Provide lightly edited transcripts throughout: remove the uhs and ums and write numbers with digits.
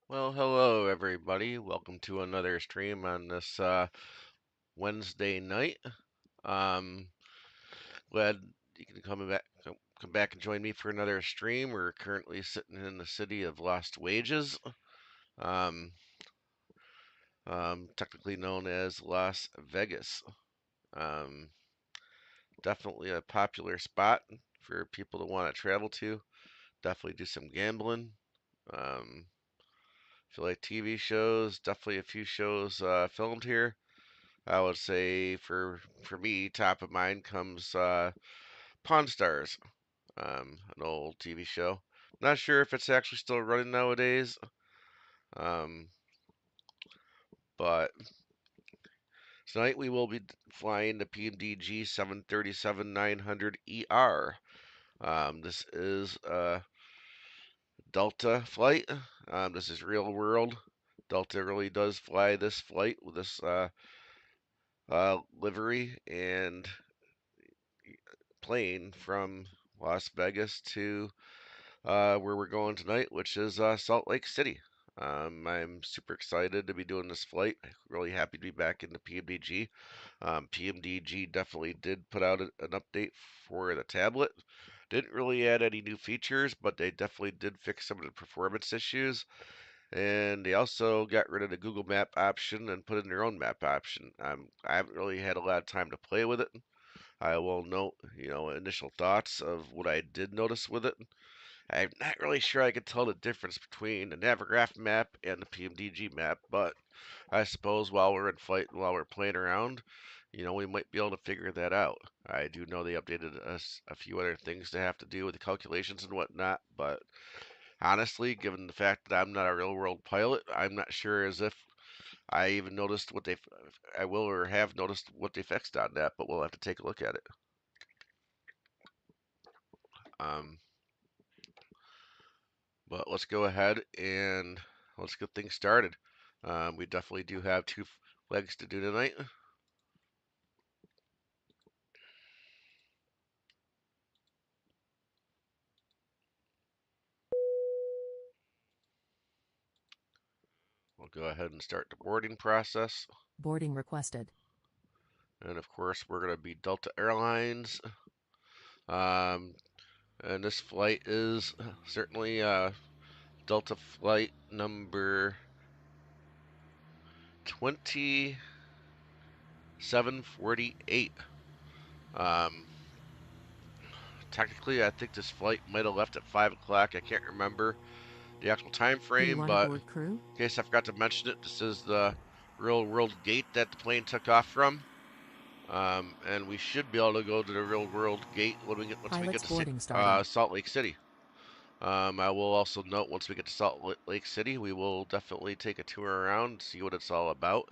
Well, hello everybody. Welcome to another stream on this Wednesday night. Um, Glad you can come back and join me for another stream. We're currently sitting in the city of Lost Wages, um, technically known as Las Vegas. Um, Definitely a popular spot for people to want to travel to. Definitely do some gambling. Um, Feel like TV shows. Definitely a few shows filmed here. I would say for me, top of mind comes Pawn Stars, an old TV show. Not sure if it's actually still running nowadays, um, but tonight we will be flying the Pmdg 737-900ER. This is a Delta flight. This is real world. Delta really does fly this flight with this livery and plane from Las Vegas to where we're going tonight, which is Salt Lake City. I'm super excited to be doing this flight. Really happy to be back in the PMDG. PMDG definitely did put out an update for the tablet. Didn't really add any new features, but they definitely did fix some of the performance issues. And they also got rid of the Google Map option and put in their own map option. I haven't really had a lot of time to play with it. I will note, initial thoughts of what I did notice with it. I'm not really sure I can tell the difference between the Navigraph map and the PMDG map, but I suppose while we're in flight and while we're playing around, we might be able to figure that out. I do know they updated us a few other things to have to do with the calculations and whatnot, but honestly, given the fact that I'm not a real world pilot, I'm not sure as if I even noticed I will or have noticed what they fixed on that, but we'll have to take a look at it. Um, But let's go ahead and let's get things started. We definitely do have two legs to do tonight. We'll go ahead and start the boarding process. Boarding requested. And of course, we're going to be Delta Airlines. Um, and this flight is certainly Delta flight number 2748. Um, Technically, I think this flight might have left at 5 o'clock. I can't remember the actual time Do you frame, want to but board crew? in case I forgot to mention it, this is the real world gate that the plane took off from. And we should be able to go to the real world gate once we get Pilots boarding to starting. Salt Lake City. I will also note once we get to Salt Lake City, we will definitely take a tour around, see what it's all about.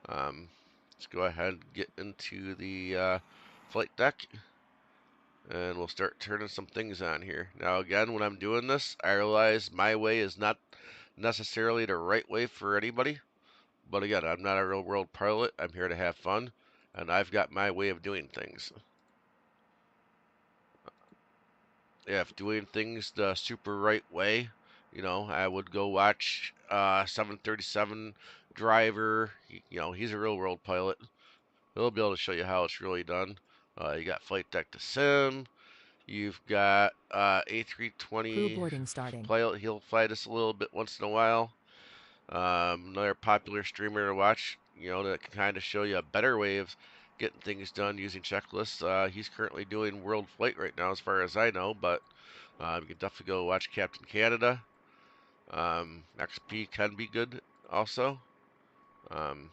Let's go ahead and get into the flight deck, and we'll start turning some things on here. Now, again, when I'm doing this, I realize my way is not necessarily the right way for anybody. But again, I'm not a real world pilot. I'm here to have fun, and I've got my way of doing things. If doing things the super right way, I would go watch 737 driver. He's a real world pilot. He'll be able to show you how it's really done. You got flight deck to sim. You've got Crew A320 boarding starting. pilot. He'll fly this a little bit once in a while. Another popular streamer to watch, that can kind of show you a better way of getting things done using checklists. He's currently doing World Flight right now, as far as I know, but you can definitely go watch Captain Canada. XP can be good also. Um,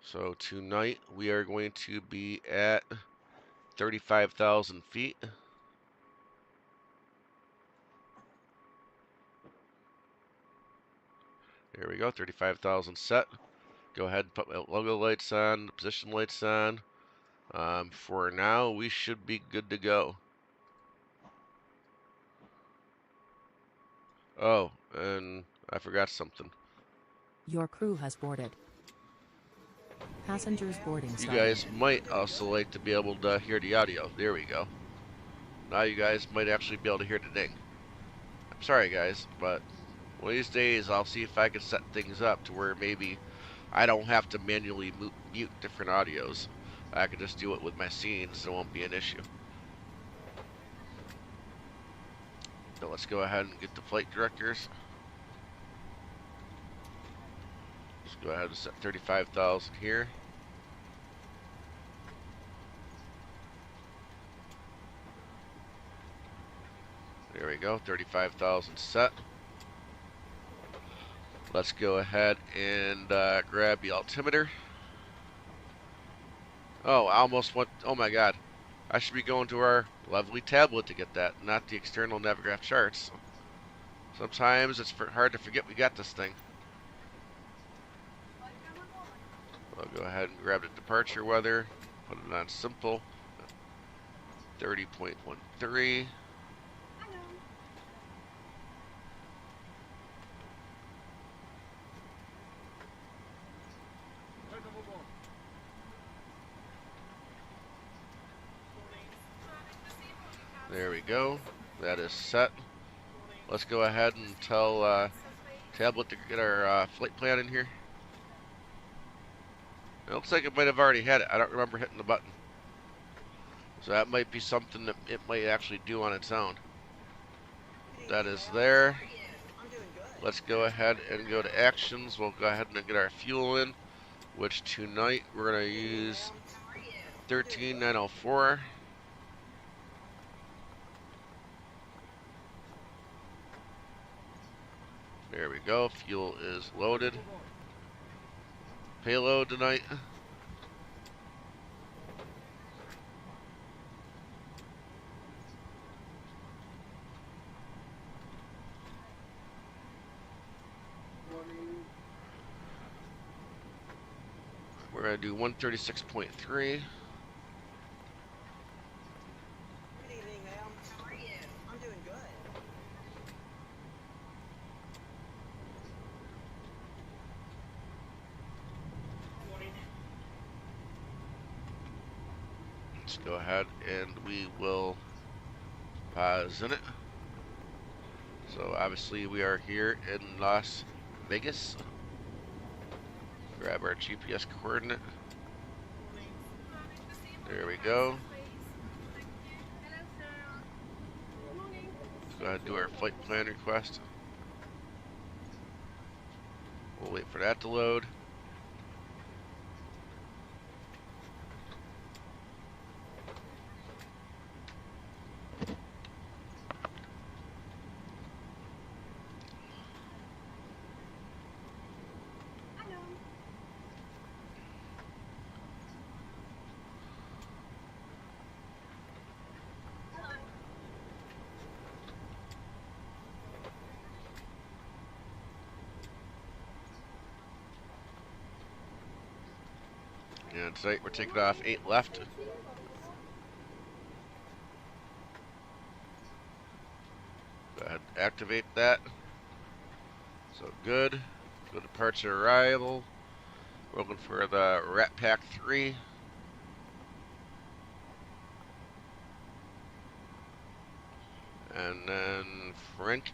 so tonight we are going to be at 35,000 feet. There we go, 35,000 set. Go ahead and put my logo lights on, the position lights on. For now, we should be good to go. Oh, and I forgot something. Your crew has boarded. Passengers boarding You starting. guys might also like to be able to hear the audio. There we go. Now you guys might actually be able to hear the ding. Sorry guys, but one of these days I'll see if I can set things up to where maybe I don't have to manually mute different audios. I can just do it with my scenes. It won't be an issue. So let's go ahead and get the flight directors. Let's go ahead and set 35,000 here. There we go, 35,000 set. Let's go ahead and grab the altimeter. Oh, I almost went, oh my god. I should be going to our lovely tablet to get that, not the external Navigraph charts. Sometimes it's hard to forget we got this thing. I'll go ahead and grab the departure weather, put it on simple, 30.13. There we go. That is set. Let's go ahead and tell tablet to get our flight plan in here. It looks like it might have already had it. I don't remember hitting the button. So that might be something that it might actually do on its own. That is there. Let's go ahead and go to actions. We'll go ahead and get our fuel in, which tonight we're going to use 13904. There we go. Fuel is loaded. Payload tonight. We're going to do 136.3. Good evening, ma'am. How are you? I'm doing good. Let's go ahead and we will pause in it. So obviously we are here in Las Vegas. Grab our GPS coordinate. There we go. Go ahead and do our flight plan request. We'll wait for that to load. And tonight we're taking off 8 left. Go ahead and activate that. So good. Go departure arrival. We're looking for the Rat Pack 3. And then Frank.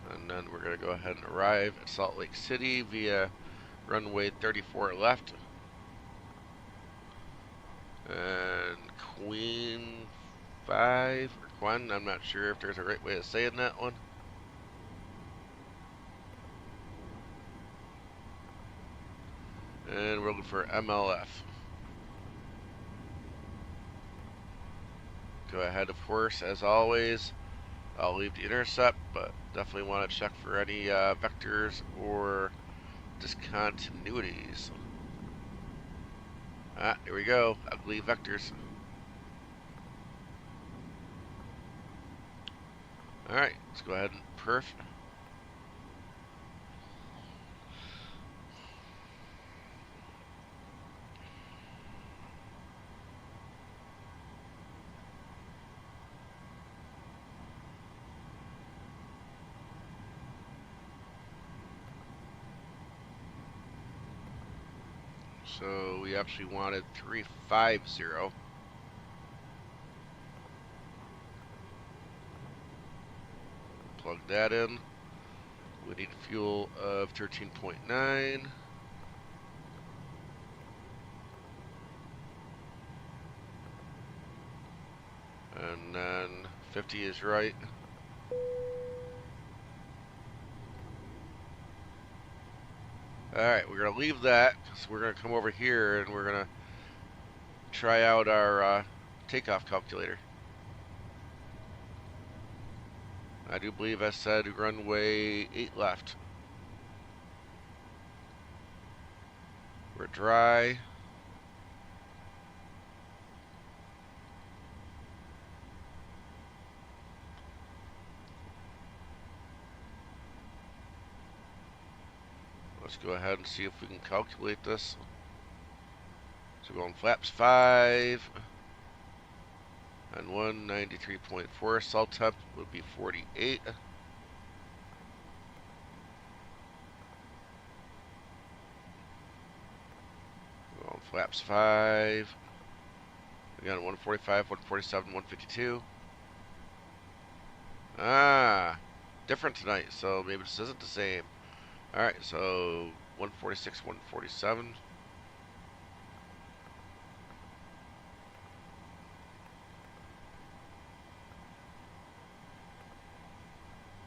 And then we're going to go ahead and arrive at Salt Lake City via runway 34 left. And Queen 5, or Quen, I'm not sure if there's a right way of saying that one. And we're looking for MLF. Go ahead, of course, as always. I'll leave the intercept, but definitely want to check for any vectors or discontinuities. Ah, here we go. Ugly vectors. Alright, let's go ahead and perf. So we actually wanted 350. plug that in. We need fuel of 13.9. And then 50 is right. Alright, we're going to leave that, so we're going to come over here and we're going to try out our takeoff calculator. I do believe I said runway 8 left. We're dry. Let's go ahead and see if we can calculate this. So we're going flaps 5 and 193.4. Salt temp would be 48. We're going flaps 5. Again, 145, 147, 152. Ah, different tonight, so maybe this isn't the same. Alright, so 146, 147.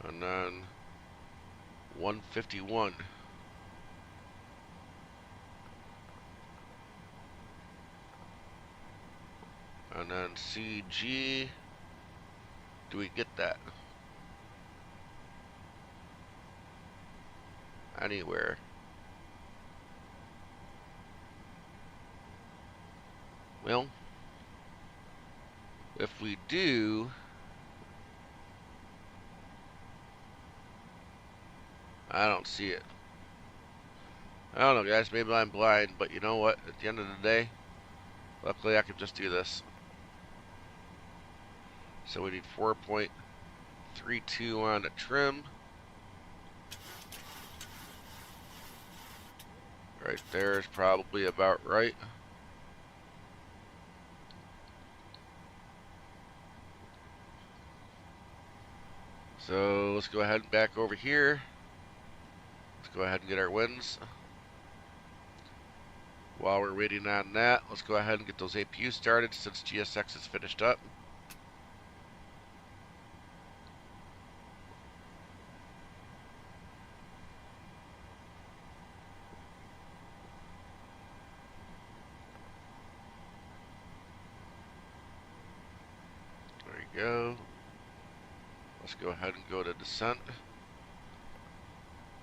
And then 151. And then CG. Do we get that? Anywhere. Well, if we do, I don't see it. I don't know, guys. Maybe I'm blind, but you know what? At the end of the day, luckily I can just do this. So we need 4.32 on the trim. Right there is probably about right. So let's go ahead and back over here. Let's go ahead and get our wins. While we're waiting on that, let's go ahead and get those APUs started since GSX is finished up. There you go. Let's go ahead and go to descent.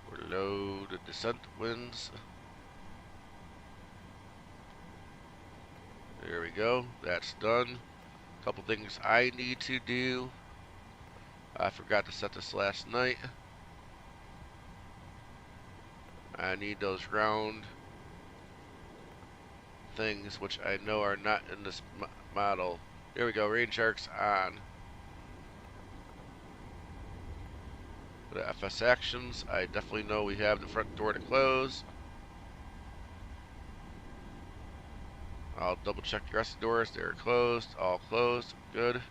We're low to descent winds. There we go. That's done. A couple things I need to do. I forgot to set this last night. I need those round things, which I know are not in this model. There we go. Rain sharks on. The FS actions. I definitely know we have the front door to close. I'll double check the rest of the doors. They're closed. All closed. Good.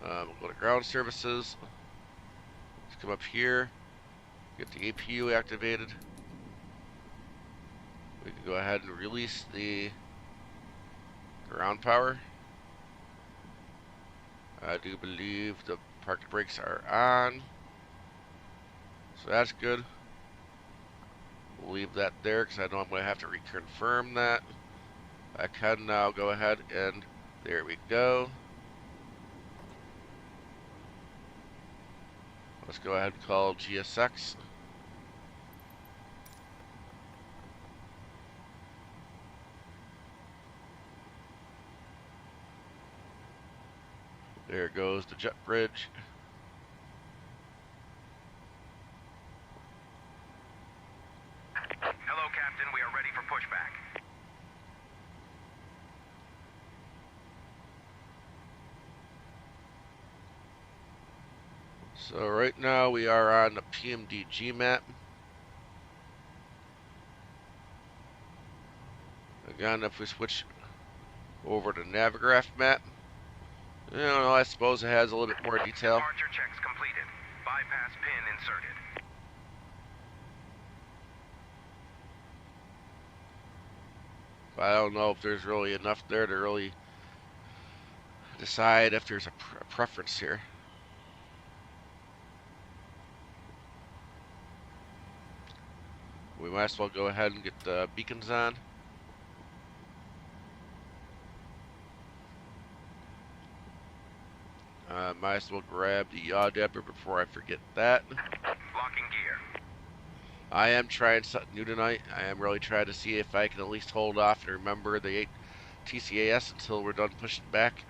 We'll go to ground services. Let's come up here. Get the APU activated. We can go ahead and release the ground power. I do believe the park brakes are on. So that's good. We'll leave that there because I know I'm going to have to reconfirm that. I can now go ahead and there we go. Let's go ahead and call GSX. There goes the jet bridge. Hello, Captain. We are ready for pushback. So right now we are on the Pmdg map. Again, if we switch over to Navigraph map, you know, I suppose it has a little bit more detail. Departure checks completed. Bypass pin inserted. But I don't know if there's really enough there to really decide if there's a preference here. We might as well go ahead and get the beacons on. Might as well grab the yaw dabber before I forget that. Locking gear. I am trying something new tonight. I am really trying to see if I can at least hold off and remember the 8 TCAS until we're done pushing back.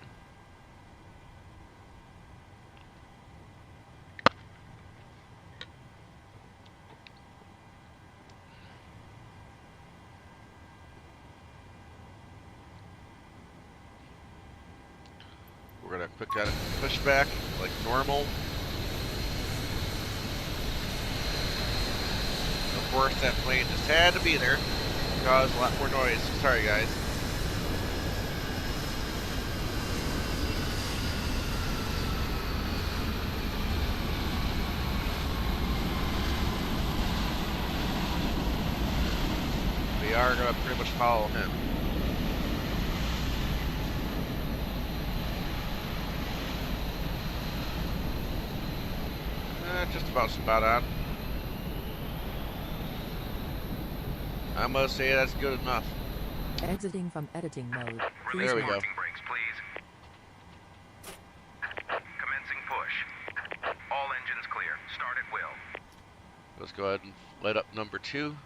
We're gonna quick out push back like normal. Of course, that plane just had to be there. Cause a lot more noise. Sorry, guys. We are gonna pretty much follow him. Just about spot on. I'm gonna say that's good enough. Exiting from editing mode. Please There we watch. go. Parking brakes, please. Commencing push. All engines clear. Start at will. Let's go ahead and light up number 2.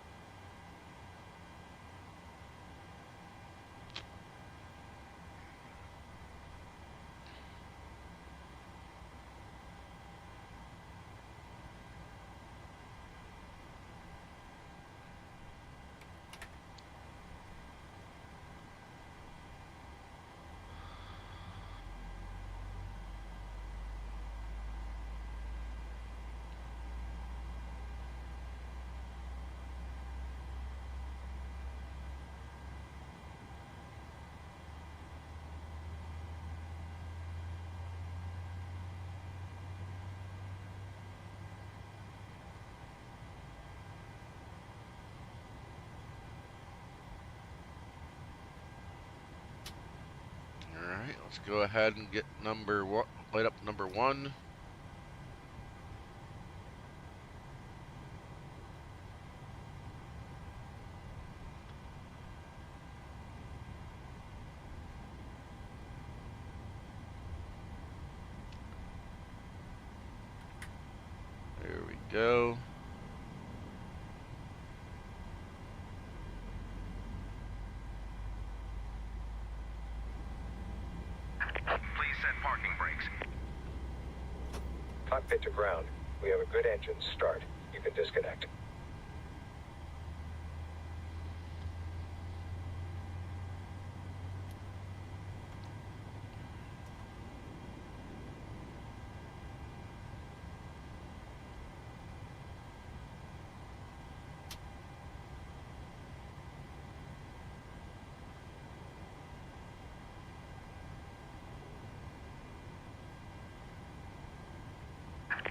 Alright, let's go ahead and get light up number 1. There we go. Please set parking brakes. Cockpit to ground. We have a good engine. Start. You can disconnect.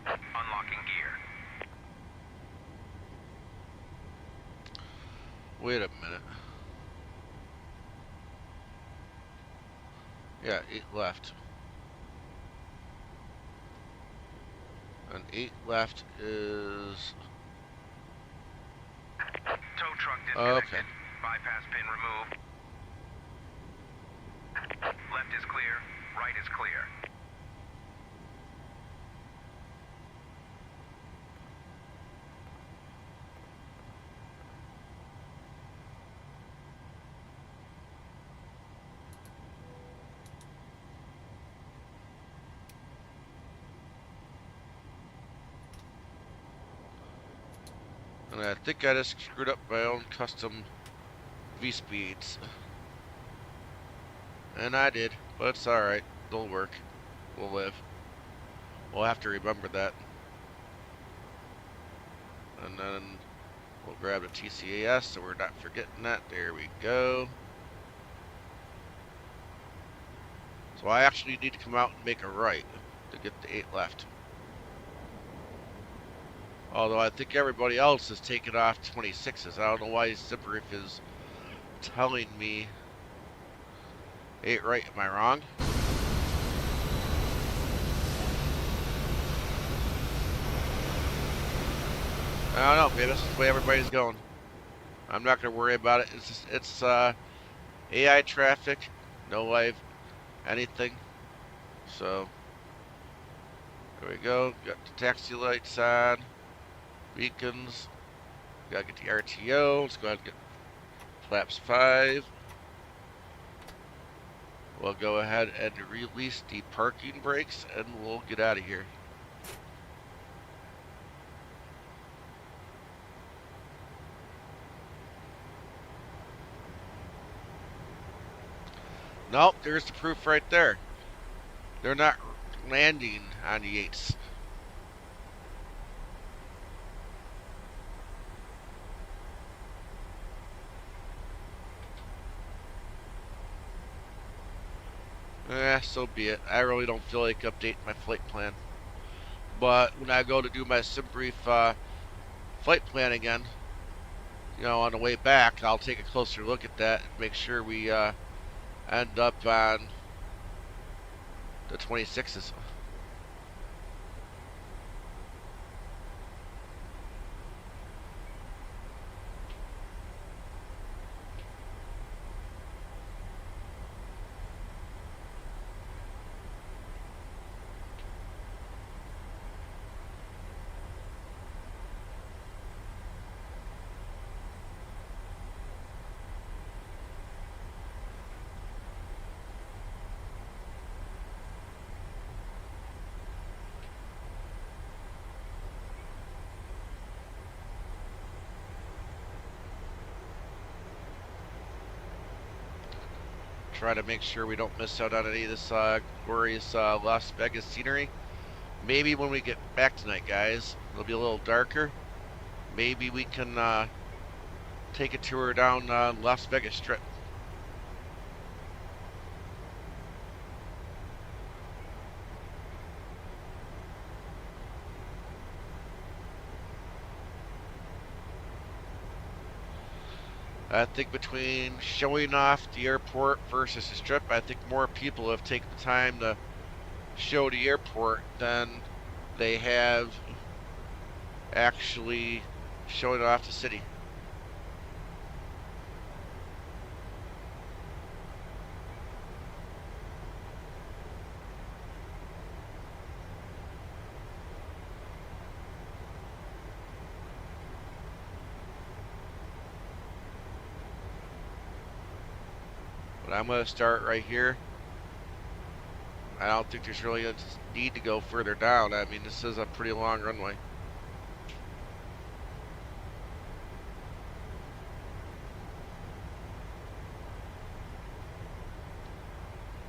Unlocking gear. Wait a minute. Yeah, 8 left. And 8 left is... Tow truck disconnected. Okay. Bypass pin removed. Left is clear. Right is clear. And I think I just screwed up my own custom V-speeds. And I did, but it's alright. It'll work. We'll live. We'll have to remember that. And then we'll grab the TCAS so we're not forgetting that. There we go. So I actually need to come out and make a right to get the 8 left. Although I think everybody else is taking off 26s. I don't know why Simbrief is telling me 8 right. Am I wrong? I don't know. Maybe that's the way everybody's going. I'm not going to worry about it. It's just, it's AI traffic, no live anything. So there we go. Got the taxi lights on, beacons. Gotta get the RTO. Let's go ahead and get flaps 5. We'll go ahead and release the parking brakes and we'll get out of here. Nope, there's the proof right there. They're not landing on the 8s. So be it. I really don't feel like updating my flight plan. But when I go to do my Simbrief flight plan again, you know, on the way back, I'll take a closer look at that and make sure we end up on the 26s. Try to make sure we don't miss out on any of this glorious Las Vegas scenery. Maybe when we get back tonight, guys, it'll be a little darker. Maybe we can take a tour down Las Vegas Strip. I think between showing off the airport versus the Strip, I think more people have taken the time to show the airport than they have actually showing off the city. But I'm going to start right here. I don't think there's really a need to go further down. I mean, this is a pretty long runway.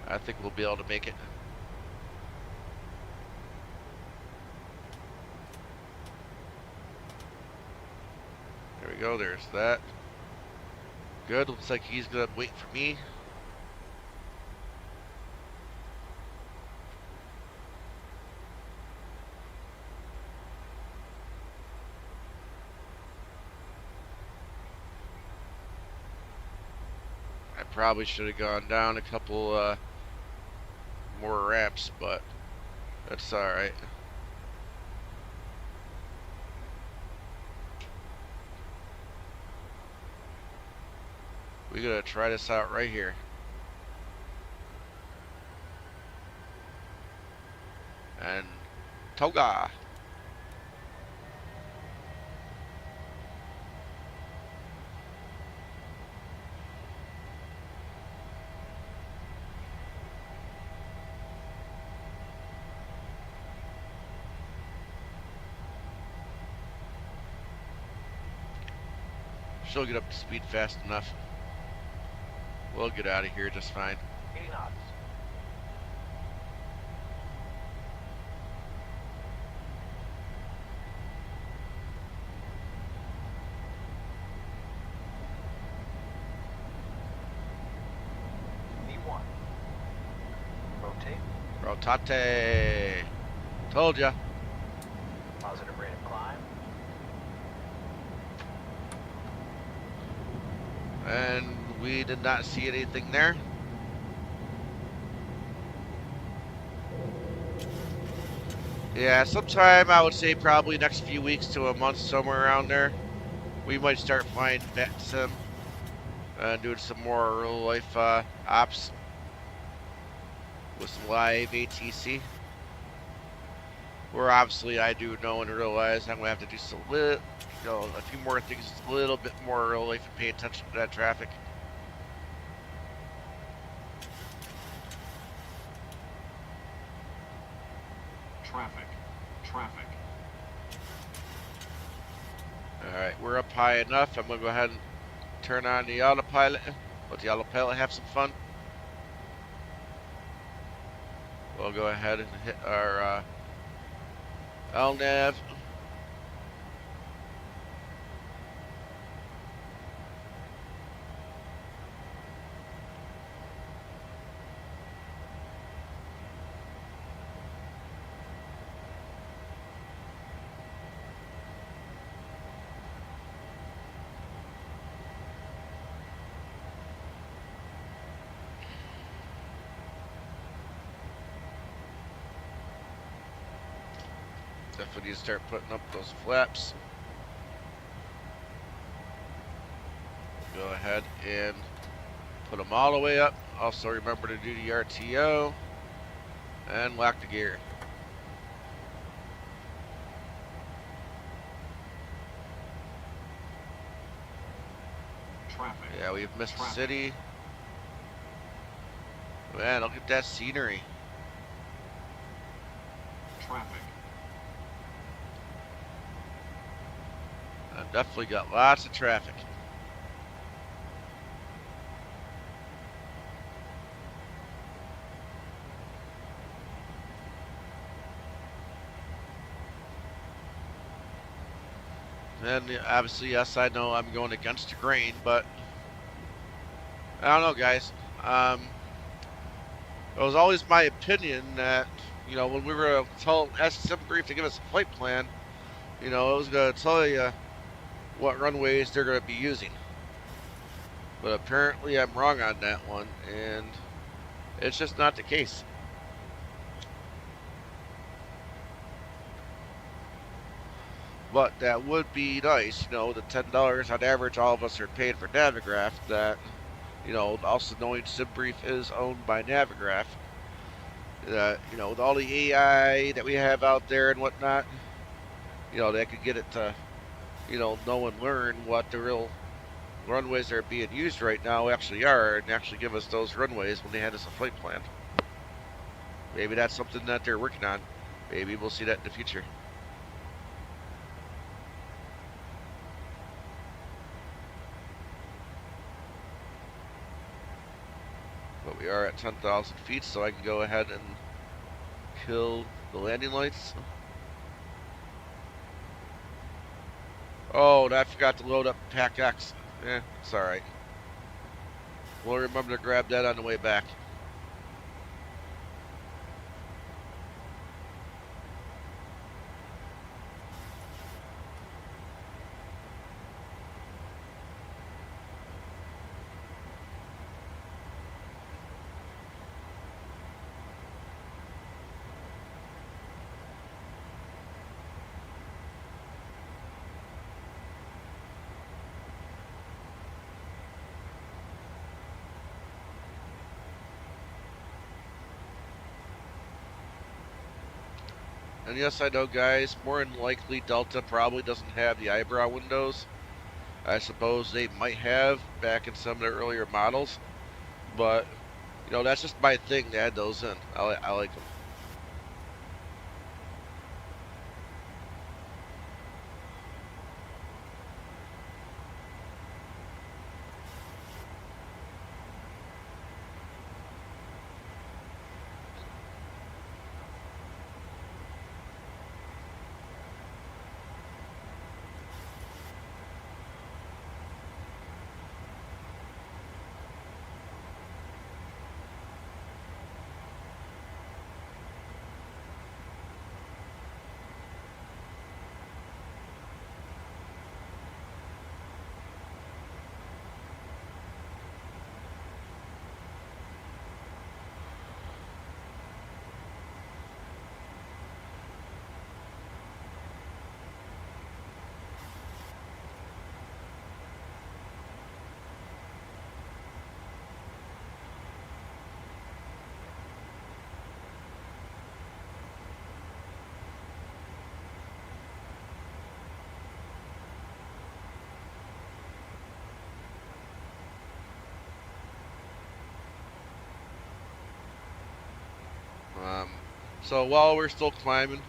I think we'll be able to make it. There we go, there's that. Good, looks like he's gonna wait for me. I probably should have gone down a couple more ramps, but that's alright. We're gonna try this out right here. And Toga. She'll get up to speed fast enough. We'll get out of here just fine. 80 knots. V1. Rotate. Rotate. Told ya. Positive rate of climb. And we did not see anything there. Yeah, sometime I would say probably next few weeks to a month, somewhere around there, we might start flying PACSIM and doing some more real life ops with some live ATC. Where obviously I do know and realize I'm gonna have to do some a few more things, just a little bit more real life and pay attention to that traffic. Traffic. Traffic. All right, we're up high enough. I'm gonna go ahead and turn on the autopilot. Let the autopilot have some fun. We'll go ahead and hit our LNAV. Definitely need to start putting up those flaps. Go ahead and put them all the way up. Also remember to do the RTO and lock the gear. Traffic. Yeah, we've missed the Traffic. city. Man, look at that scenery. Traffic. I've definitely got lots of traffic. And obviously, yes, I know I'm going against the grain, but I don't know, guys. It was always my opinion that, when we were asked SimBrief to give us a flight plan, it was going to tell you what runways they're going to be using. But apparently I'm wrong on that one, and it's just not the case. But that would be nice, the $10 on average all of us are paid for Navigraph, that, also knowing SimBrief is owned by Navigraph, that, with all the AI that we have out there and whatnot, they could get it to, know and learn what the real runways that are being used right now actually are, and actually give us those runways when they had us a flight plan. Maybe that's something that they're working on. Maybe we'll see that in the future. But we are at 10,000 feet, so I can go ahead and kill the landing lights. Oh, and I forgot to load up PACX. It's alright. We'll remember to grab that on the way back. And yes, I know, guys, more than likely Delta probably doesn't have the eyebrow windows. I suppose they might have back in some of their earlier models. But, that's just my thing to add those in. I like them. So while we're still climbing,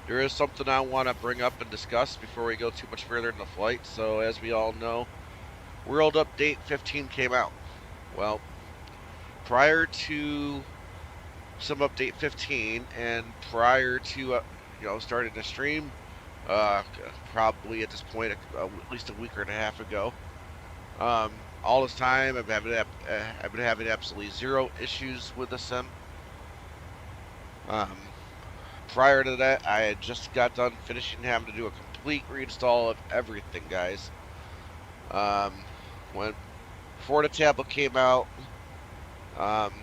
there is something I want to bring up and discuss before we go too much further in the flight. So as we all know, World Update 15 came out. Well, prior to some update 15 and prior to starting the stream, probably at this point at least a week or and a half ago. All this time I've been having absolutely zero issues with the sim. Um, Prior to that, I had just got done finishing having to do a complete reinstall of everything, guys. When before the tablet came out, um,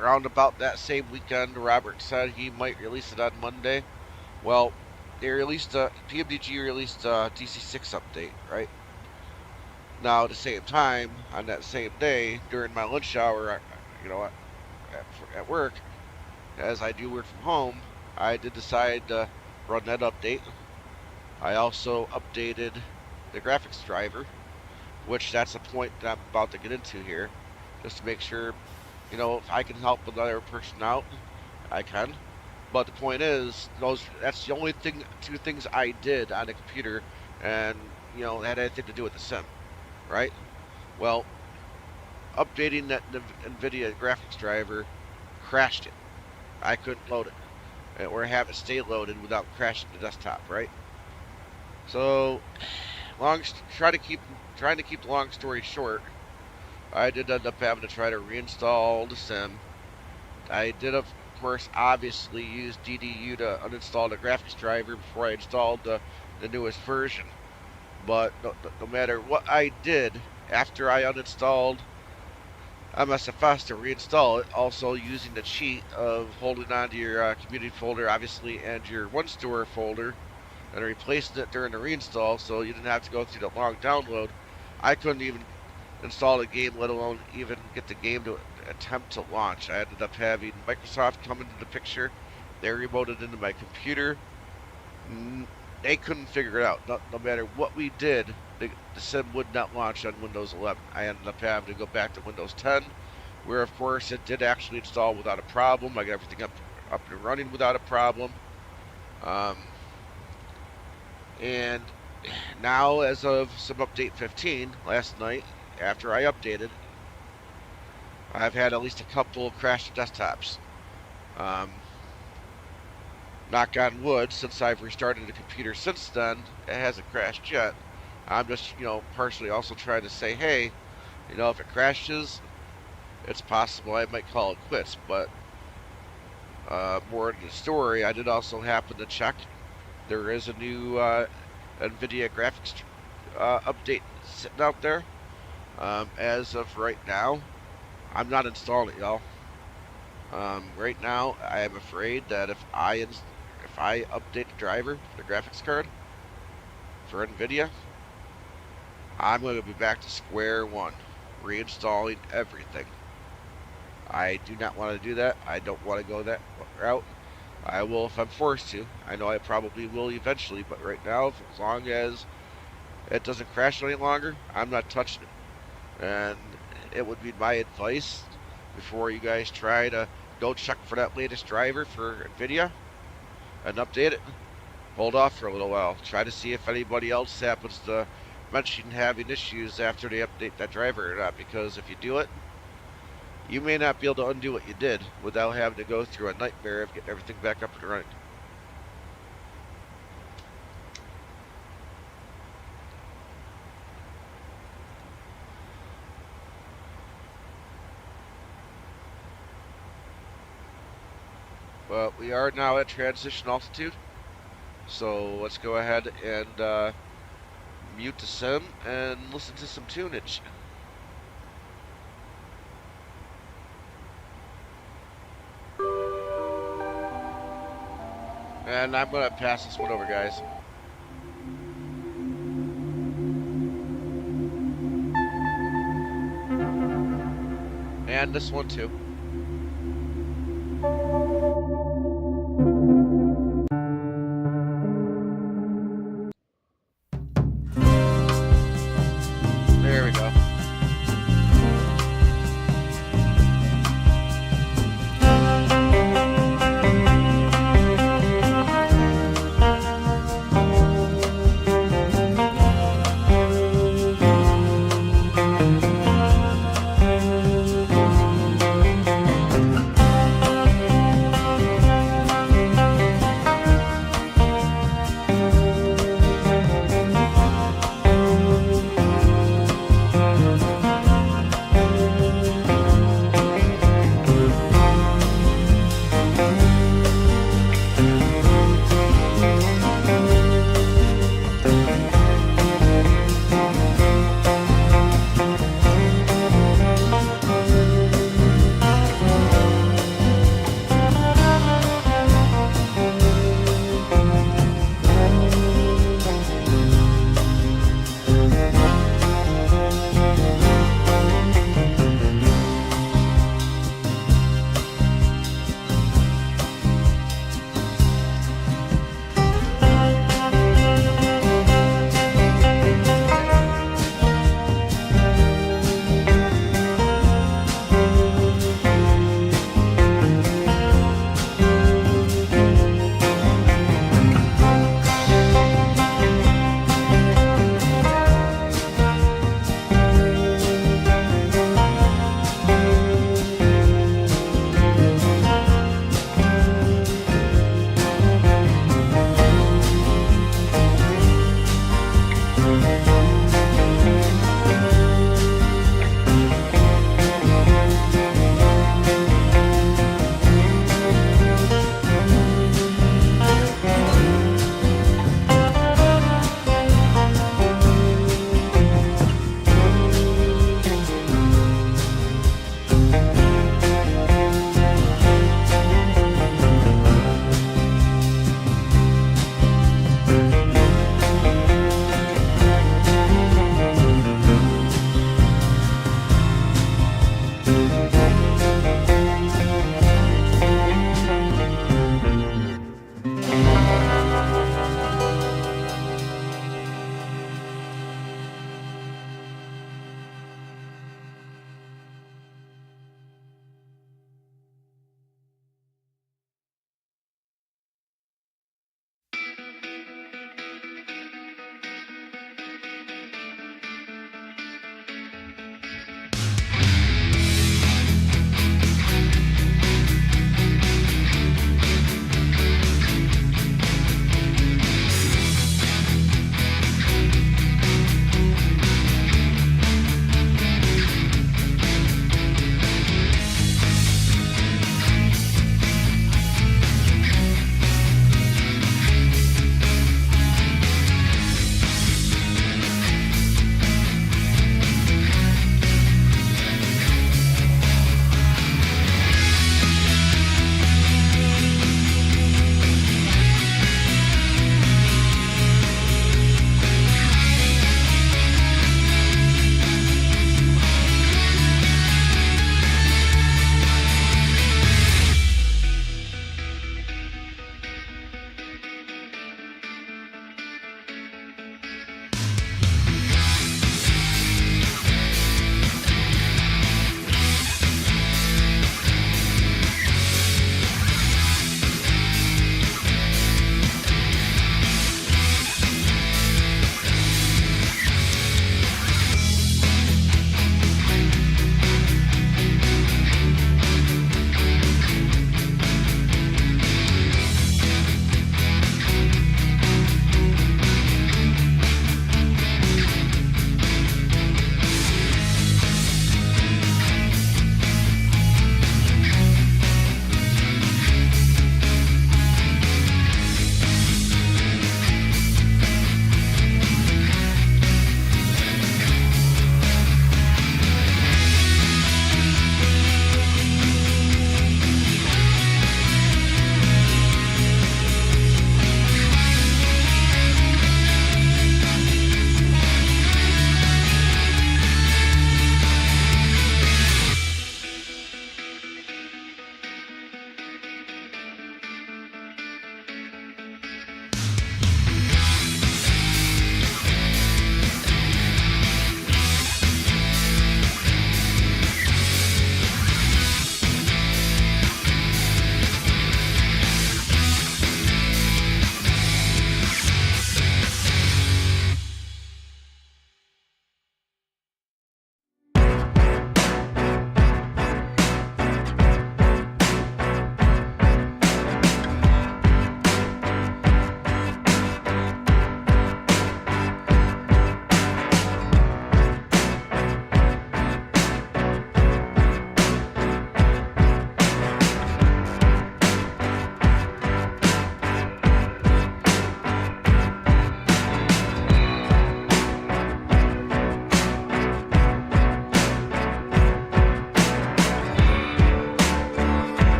around about that same weekend, Robert said he might release it on Monday. Well, they released Pmdg released a DC6 update, right? Now, at the same time, on that same day, during my lunch hour, at work, as I do work from home, I did decide to run that update. I also updated the graphics driver, which that's a point that I'm about to get into here, just to make sure, if I can help another person out, I can. But the point is, that's the only two things I did on the computer, and it had anything to do with the sim, right? Well, updating that Nvidia graphics driver crashed it. I couldn't load it, or have it stay loaded without crashing the desktop, right? So, trying to keep the long story short, I did end up having to try to reinstall the sim. I did, of course, obviously use DDU to uninstall the graphics driver before I installed the newest version. But no matter what I did after I uninstalled Msfs to reinstall it, also using the cheat of holding onto your community folder, obviously, and your one store folder, and replacing it during the reinstall so you didn't have to go through the long download, I couldn't even install the game, let alone even get the game to attempt to launch. I ended up having Microsoft come into the picture. They remoted into my computer. They couldn't figure it out. No matter what we did, the sim would not launch on Windows 11. I ended up having to go back to Windows 10, where of course it did actually install without a problem. I got everything up and running without a problem. And now, as of some update 15 last night, after I updated, I've had at least a couple crashed desktops. Knock on wood, since I've restarted the computer since then, it hasn't crashed yet. I'm just, partially also trying to say, hey, if it crashes, it's possible I might call it quits. But more to the story, I did also happen to check. There is a new Nvidia graphics update sitting out there. As of right now, I'm not installing it, y'all. Right now, I am afraid that if I update the driver for the graphics card for Nvidia, I'm going to be back to square one, reinstalling everything. I do not want to do that. I don't want to go that route. I will if I'm forced to. I know I probably will eventually, but right now, as long as it doesn't crash any longer, I'm not touching it. And it would be my advice before you guys try to go check for that latest driver for Nvidia and update it. Hold off for a little while. Try to see if anybody else happens to mention having issues after they update that driver or not, because if you do it, you may not be able to undo what you did without having to go through a nightmare of getting everything back up and running. But we are now at transition altitude, so let's go ahead and mute the sim and listen to some tunage. And I'm going to pass this one over, guys. And this one too. There we go.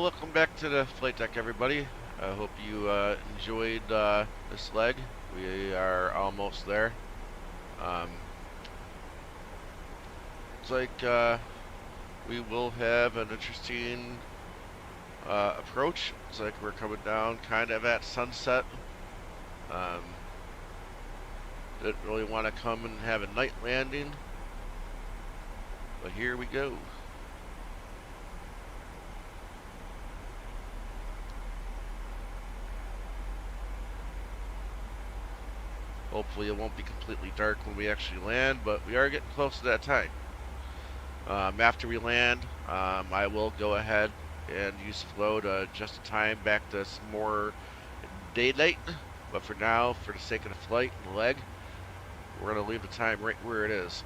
welcome back to the flight deck, everybody. I hope you enjoyed this leg. We are almost there. Looks like we will have an interesting approach. Looks like we're coming down kind of at sunset. Didn't really want to come and have a night landing, but here we go. Hopefully it won't be completely dark when we actually land, but we are getting close to that time. After we land, I will go ahead and use flow to adjust the time back to some more daylight. But for now, for the sake of the flight and the leg, we're going to leave the time right where it is.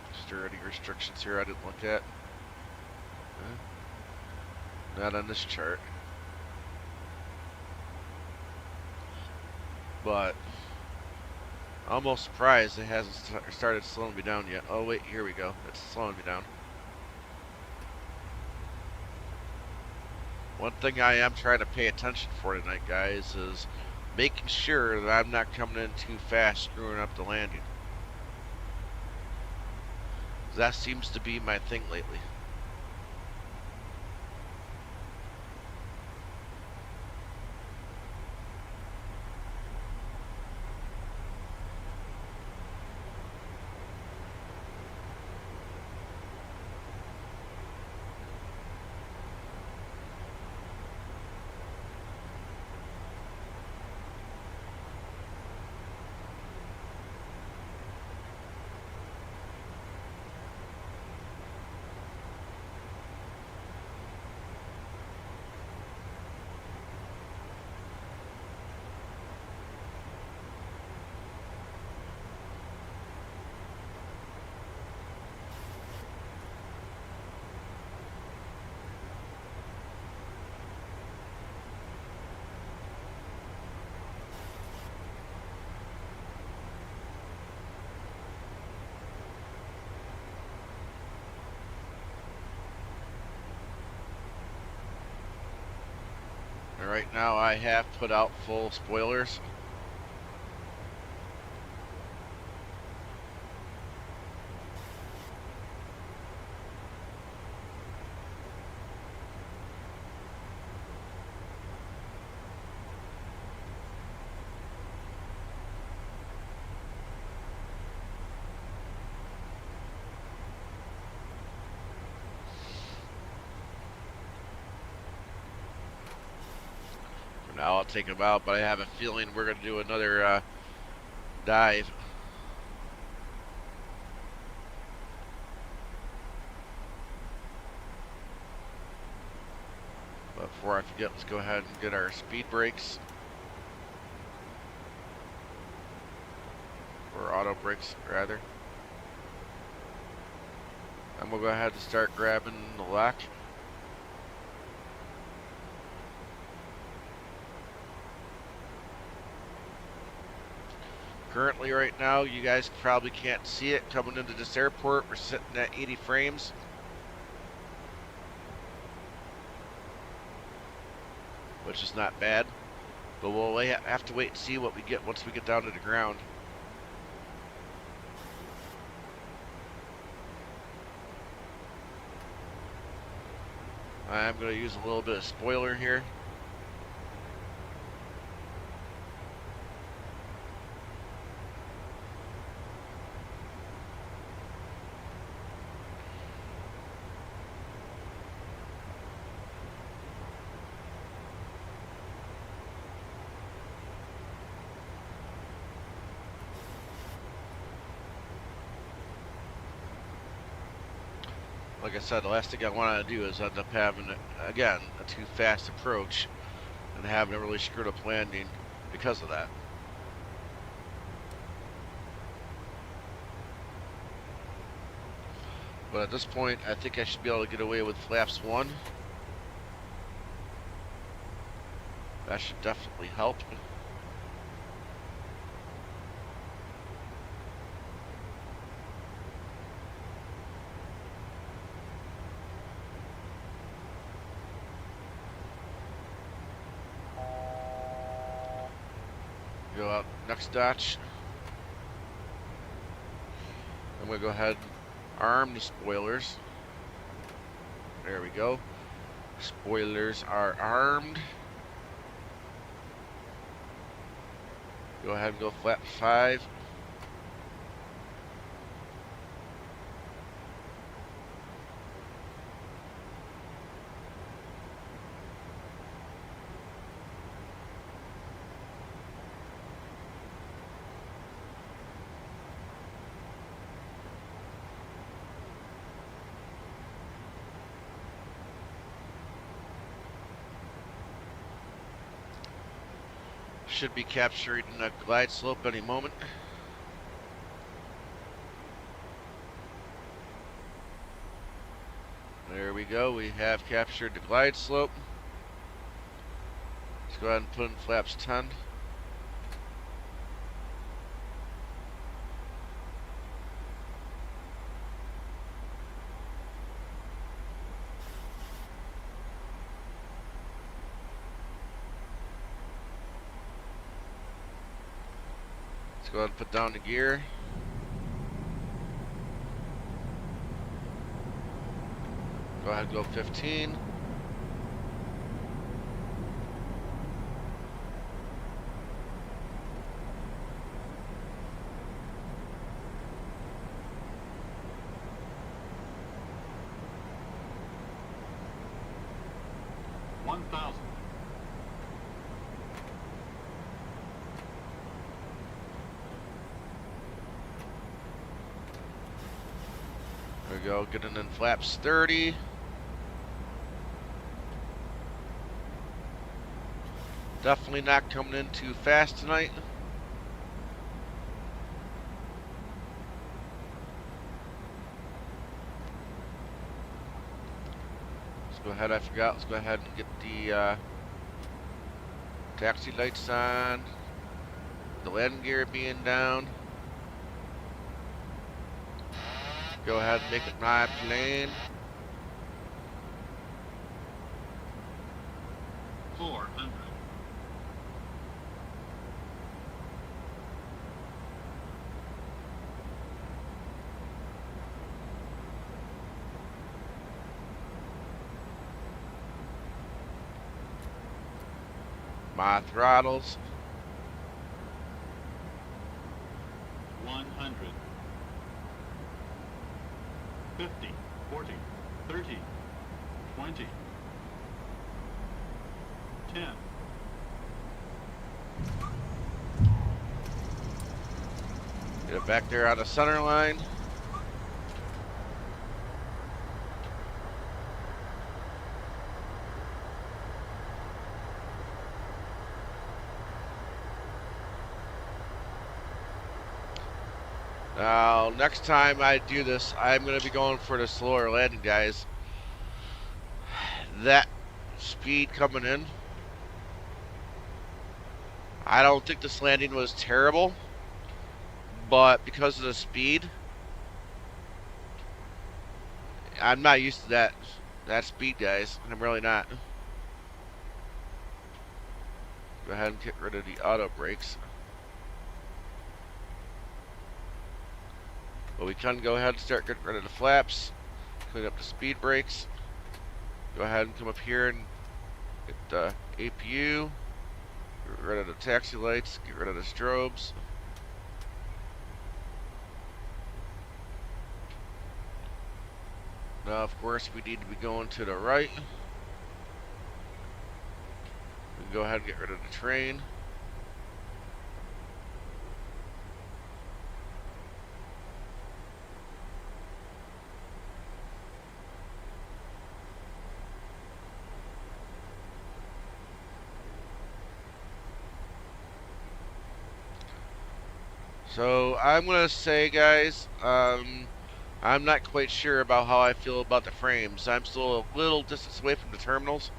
Is there any restrictions here I didn't look at? Not on this chart. But I'm almost surprised it hasn't started slowing me down yet. Oh wait, here we go. It's slowing me down. One thing I am trying to pay attention for tonight, guys, is making sure that I'm not coming in too fast, screwing up the landing. That seems to be my thing lately. Right now I have put out full spoilers. Now I'll take them out, but I have a feeling we're going to do another dive. But before I forget, let's go ahead and get our speed brakes. Or auto brakes, rather. And we'll go ahead and start grabbing the lock. Currently right now, you guys probably can't see it coming into this airport. We're sitting at 80 frames. Which is not bad. But we'll have to wait and see what we get once we get down to the ground. I'm going to use a little bit of spoiler here. Like I said, the last thing I want to do is end up having, again, a too fast approach and having a really screwed up landing because of that. But at this point, I think I should be able to get away with flaps 1. That should definitely help. Go out next notch. I'm going to go ahead and arm the spoilers. There we go. Spoilers are armed. Go ahead and go flap 5. Should be capturing a glide slope any moment. There we go. We have captured the glide slope. Let's go ahead and put in flaps 10. Let's go ahead and put down the gear. Go ahead and go 15. There we go, getting in flaps 30. Definitely not coming in too fast tonight. Let's go ahead, I forgot, let's go ahead and get the taxi lights on. The landing gear being down. Go ahead and make it my plane. 400. My throttles. 100. 50, 40, 30, 20, 10. Get it back there on the center line. Now, next time I do this, I'm going to be going for the slower landing, guys. That speed coming in, I don't think this landing was terrible, but because of the speed, I'm not used to that speed, guys. I'm really not. Go ahead and get rid of the auto brakes. But we can go ahead and start getting rid of the flaps, clean up the speed brakes. Go ahead and come up here and get the APU, get rid of the taxi lights, get rid of the strobes. Now, of course, we need to be going to the right. We can go ahead and get rid of the train. So I'm gonna say, guys, I'm not quite sure about how I feel about the frames. I'm still a little distance away from the terminals,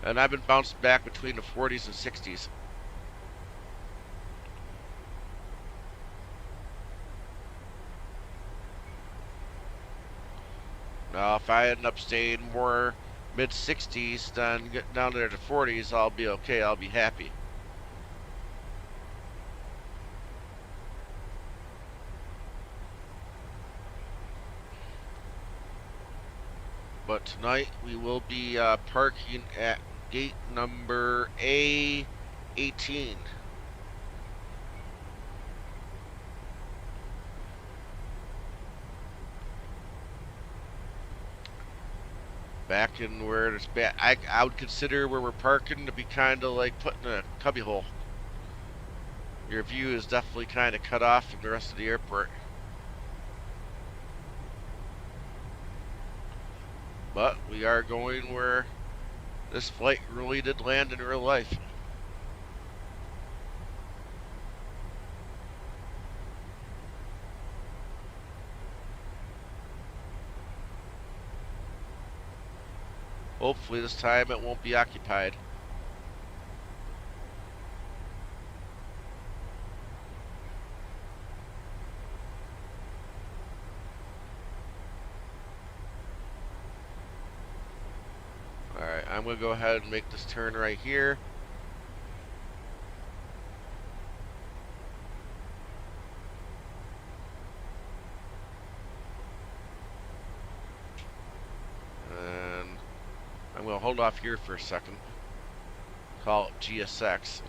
and I've been bouncing back between the 40s and 60s. Now, if I end up staying more mid 60s than getting down there to 40s, I'll be okay. I'll be happy. But tonight we will be parking at gate number A18. Back in where it's bad. I would consider where we're parking to be kind of like putting a cubbyhole. Your view is definitely kind of cut off from the rest of the airport. But we are going where this flight really did land in real life. Hopefully this time it won't be occupied. Alright, I'm going to go ahead and make this turn right here. And I'm going to hold off here for a second. Call it GSX.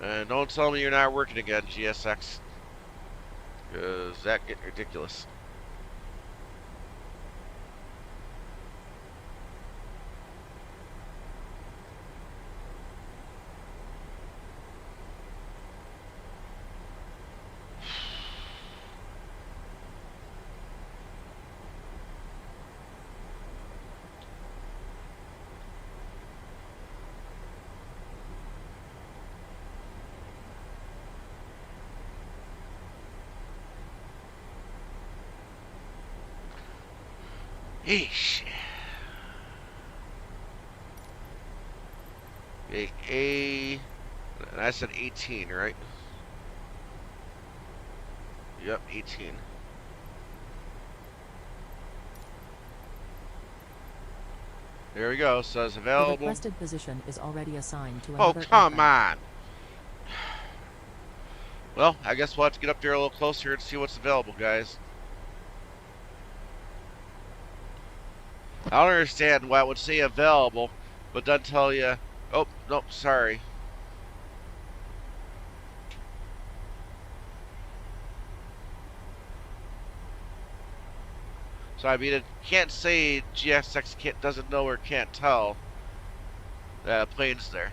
And don't tell me you're not working again, GSX. Because that get ridiculous. Eesh. Okay, and I said 18, right? Yep, 18. There we go, says The available. requested position is already assigned to Oh, another come aircraft. on. Well, I guess we'll have to get up there a little closer and see what's available, guys. I don't understand why it would say available, but then tell you, oh, no, sorry. So, I mean, it can't say GSX doesn't know or can't tell that a plane's there.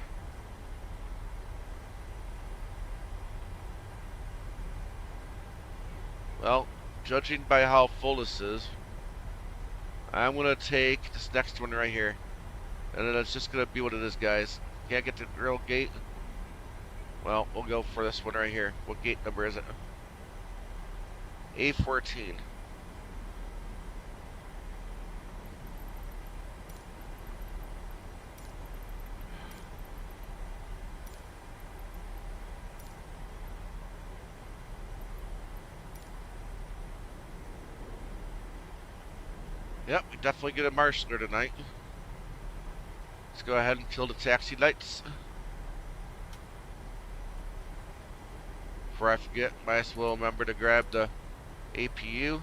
Well, judging by how full this is, I'm going to take this next one right here. And then it's just going to be what it is, guys. Can't get to the real gate. Well, we'll go for this one right here. What gate number is it? A14. Yep, we definitely get a marshaller tonight. Let's go ahead and kill the taxi lights. Before I forget, might as well remember to grab the APU.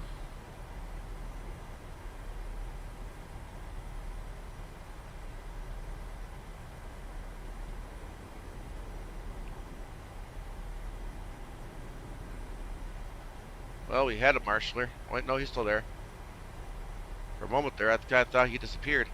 Well, we had a marshaller. Wait, no, he's still there. For a moment there, I thought he disappeared.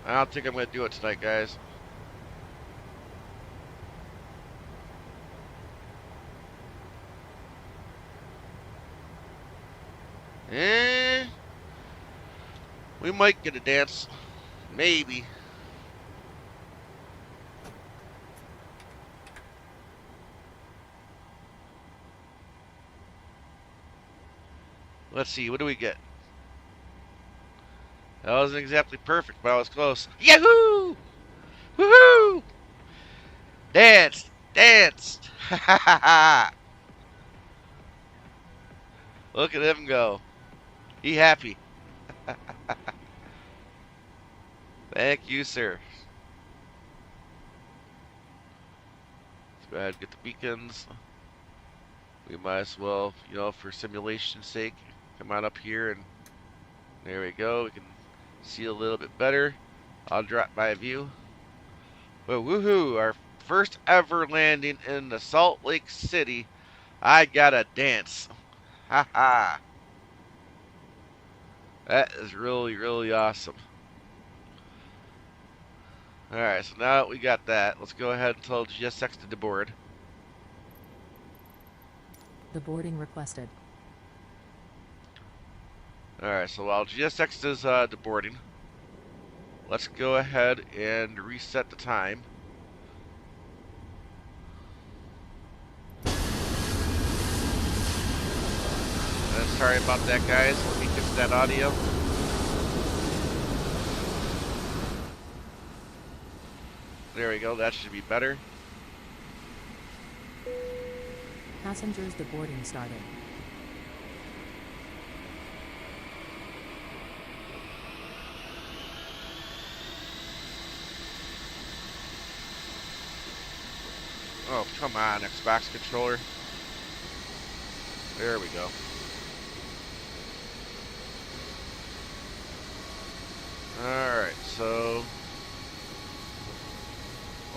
I don't think I'm going to do it tonight, guys. We might get a dance. Maybe. Let's see, what do we get? That wasn't exactly perfect, but I was close. Yahoo! Woohoo! Danced! Danced! Ha ha ha ha! Look at him go. He happy. Thank you, sir. Let's go ahead and get the beacons. We might as well, you know, for simulation's sake, come on up here and there we go. We can see a little bit better. I'll drop my view. But woohoo! Our first ever landing in the Salt Lake City. I gotta dance. Ha ha! That is really, really awesome. Alright, so now that we got that, let's go ahead and tell GSX to deboard. Deboarding requested. Alright, so while GSX is deboarding, let's go ahead and reset the time. And sorry about that, guys. Let me fix that audio. There we go. That should be better. Passengers deboarding started. Oh, come on, Xbox controller. There we go. Alright, so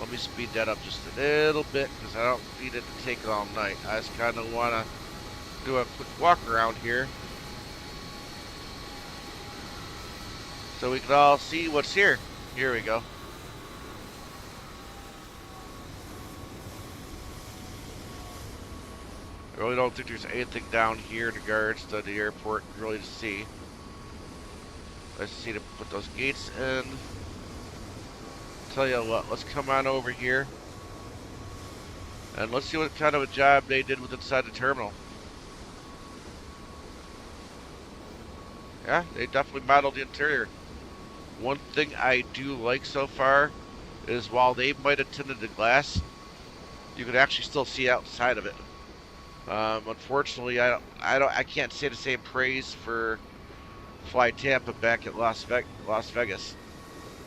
let me speed that up just a little bit because I don't need it to take all night. I just kind of want to do a quick walk around here so we can all see what's here. Here we go. I really don't think there's anything down here in regards to the airport really to see. Let's see to put those gates in. Tell you what, let's come on over here and let's see what kind of a job they did with inside the terminal. Yeah, they definitely modeled the interior. One thing I do like so far is while they might have tinted the glass, you can actually still see outside of it. Unfortunately, I can't say the same praise for FLYTAMPA back at Las Vegas.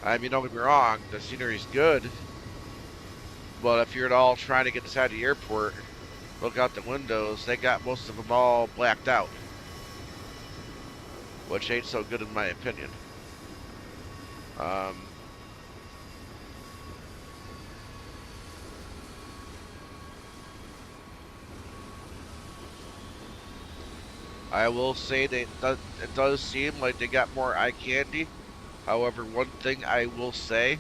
I mean, don't get me wrong, the scenery's good, but if you're at all trying to get inside the airport, look out the windows, they got most of them all blacked out, which ain't so good in my opinion. I will say that it does seem like they got more eye candy. However, one thing I will say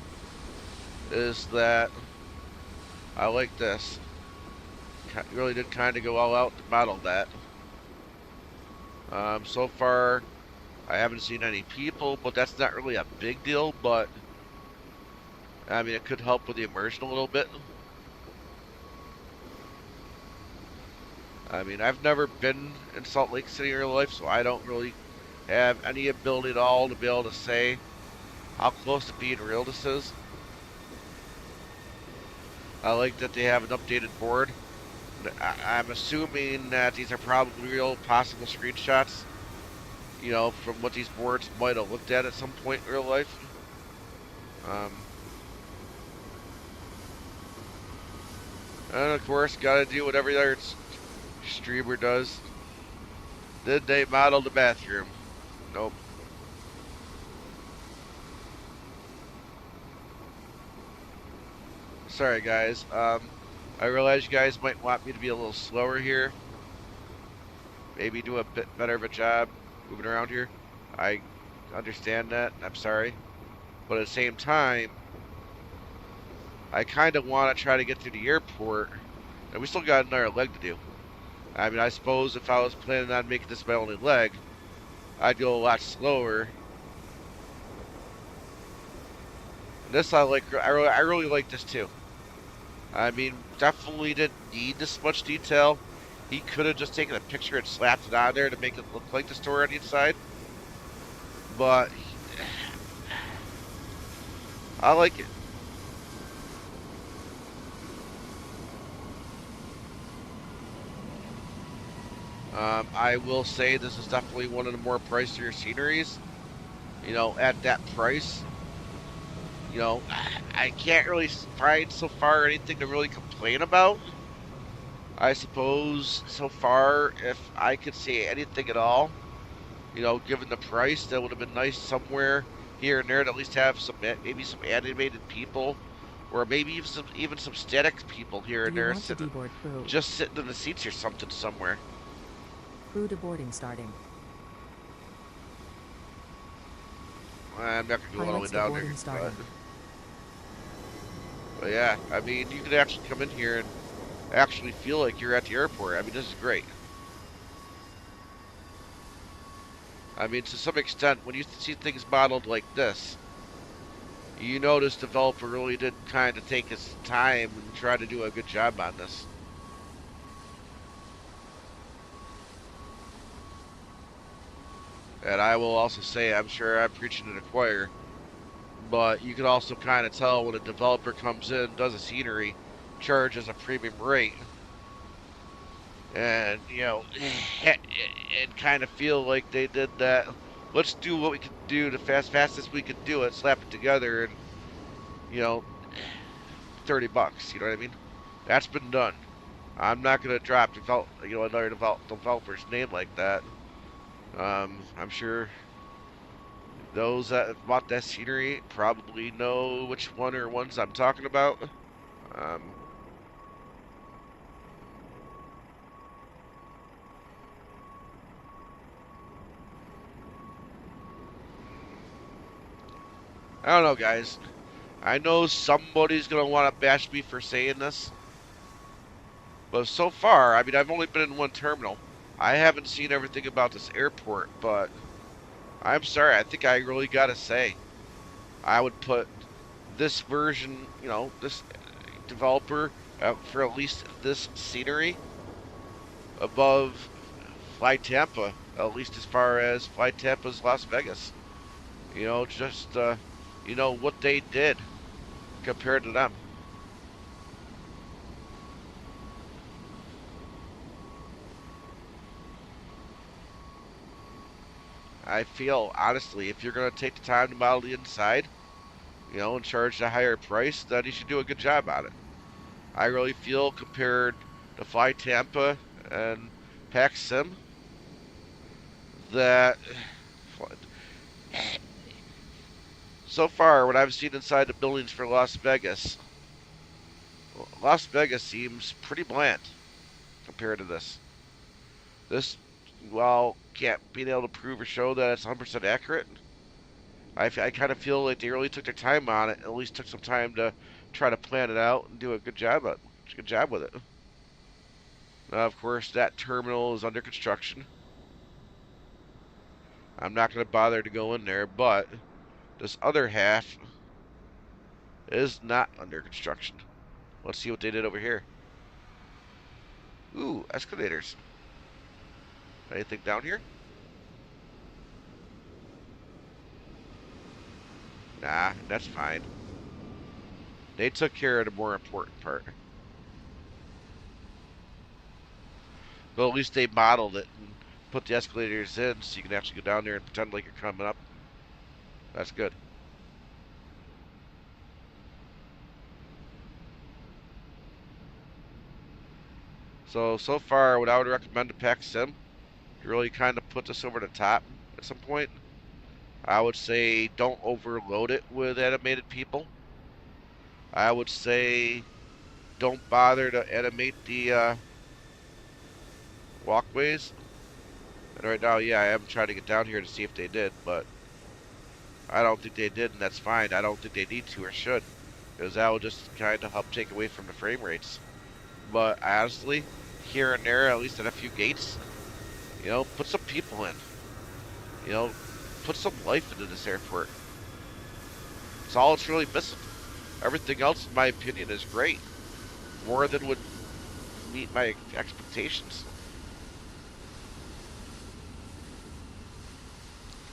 is that I like this. Really did kind of go all out to model that. So far, I haven't seen any people, but that's not really a big deal. But I mean, it could help with the immersion a little bit. I mean, I've never been in Salt Lake City in real life, so I don't really have any ability at all to be able to say how close to being real this is. I like that they have an updated board. I'm assuming that these are probably real possible screenshots, you know, from what these boards might have looked at some point in real life. And of course, gotta do whatever other streamer does. Did they model the bathroom? Nope. Sorry guys, I realize you guys might want me to be a little slower here. Maybe do a bit better of a job moving around here. I understand that, I'm sorry. But at the same time, I kind of want to try to get through the airport, and we still got another leg to do. I mean, I suppose if I was planning on making this my only leg, I'd go a lot slower This I like. I really like this too. I mean, definitely didn't need this much detail. He could have just taken a picture and slapped it on there to make it look like the store on the inside. But I like it. I will say this is definitely one of the more pricier sceneries. At that price, I can't really find so far anything to really complain about. I suppose so far, if I could say anything at all, given the price, that would have been nice somewhere here and there to at least have maybe some animated people, or maybe even some static people here Do and you there want to deboard crew? just sitting in the seats or something somewhere. Crew deboarding starting. I'm not gonna go all the way Pilots down there, deboarding starting. but yeah, I mean, you could actually come in here and actually feel like you're at the airport. I mean, this is great. I mean, to some extent, when you see things modeled like this, you notice developer really did kind of take his time and try to do a good job on this. And I will also say, I'm sure I'm preaching to the choir, but you can also kind of tell when a developer comes in, does a scenery, charges a premium rate, and and kind of feel like they did that. Let's do what we can do the fastest we could do it, slap it together, and you know, $30. You know what I mean? That's been done. I'm not gonna drop another developer's name like that. I'm sure those that bought that scenery probably know which one or ones I'm talking about. Um, I don't know, guys. I know somebody's gonna want to bash me for saying this, but so far, I mean, I've only been in one terminal. I haven't seen everything about this airport, but I'm sorry. I think I really gotta say, I would put this version, this developer for at least this scenery above FlyTampa, at least as far as FlyTampa's Las Vegas. Just what they did compared to them. I feel honestly, if you're gonna take the time to model the inside, and charge a higher price, then you should do a good job on it. I really feel compared to FlyTampa and PACSIM that so far what I've seen inside the buildings for Las Vegas seems pretty bland compared to this. This, while can't being able to prove or show that it's 100% accurate, I kind of feel like they really took their time on it. At least took some time to try to plan it out and do a good job with it. Now, of course, that terminal is under construction. I'm not going to bother to go in there, but this other half is not under construction. Let's see what they did over here. Ooh, escalators. Anything down here? Nah, that's fine. They took care of the more important part. But at least they modeled it and put the escalators in so you can actually go down there and pretend like you're coming up. That's good. So far, what I would recommend to PACSIM to really kind of put this over the top at some point, I would say don't overload it with animated people. I would say don't bother to animate the walkways. And right now, yeah, I am trying to get down here to see if they did, but I don't think they did, and that's fine. I don't think they need to or should, because that will just kind of help take away from the frame rates. But honestly, here and there, at least at a few gates, put some people in. You know, put some life into this airport. It's all it's really missing. Everything else, in my opinion, is great. More than would meet my expectations.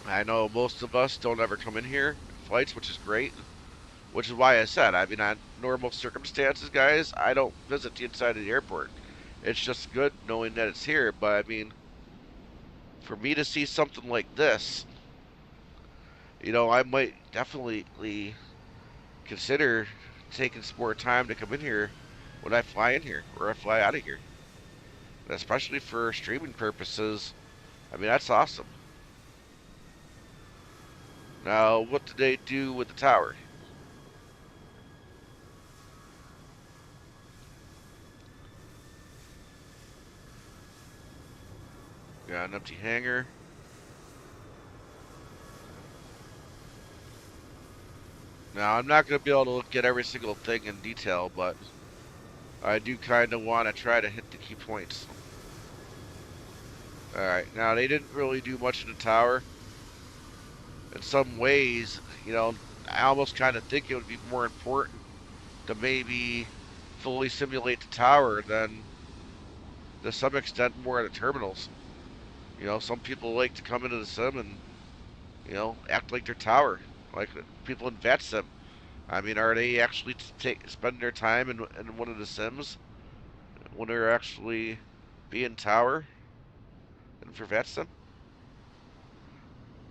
I know most of us don't ever come in here flights, which is great. Which is why I said, I mean, on normal circumstances, guys, I don't visit the inside of the airport. It's just good knowing that it's here. But I mean, for me to see something like this, I might definitely consider taking some more time to come in here when I fly in here or I fly out of here. And especially for streaming purposes. I mean, that's awesome. Now, what did they do with the tower? Got an empty hangar. Now, I'm not going to be able to look at every single thing in detail, but I do kind of want to try to hit the key points. Alright, now they didn't really do much in the tower. In some ways, I almost kind of think it would be more important to maybe fully simulate the tower than, to some extent, more of the terminals. Some people like to come into the sim and, act like their tower, like people in VATSIM. I mean, are they actually spending their time in one of the sims when they're actually being tower and for VATSIM?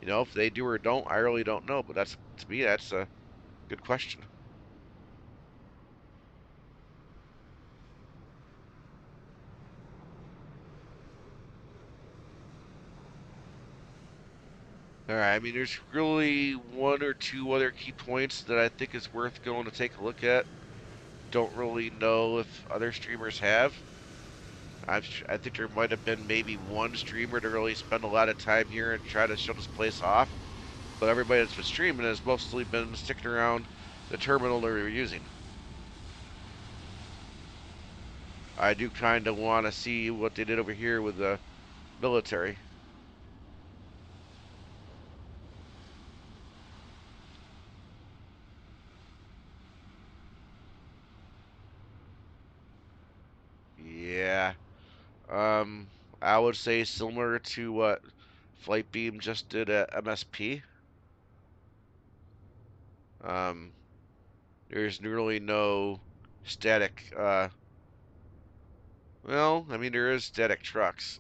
If they do or don't, I really don't know. But that's to me, that's a good question. All right. I mean, there's really one or two other key points that I think is worth going to take a look at. Don't really know if other streamers have. I think there might have been maybe one streamer to really spend a lot of time here and try to show this place off. But everybody that's been streaming has mostly been sticking around the terminal they're using. I do kind of want to see what they did over here with the military. Yeah. Um, I would say similar to what Flightbeam just did at MSP. Um, there's really no static. Well, I mean there is static trucks,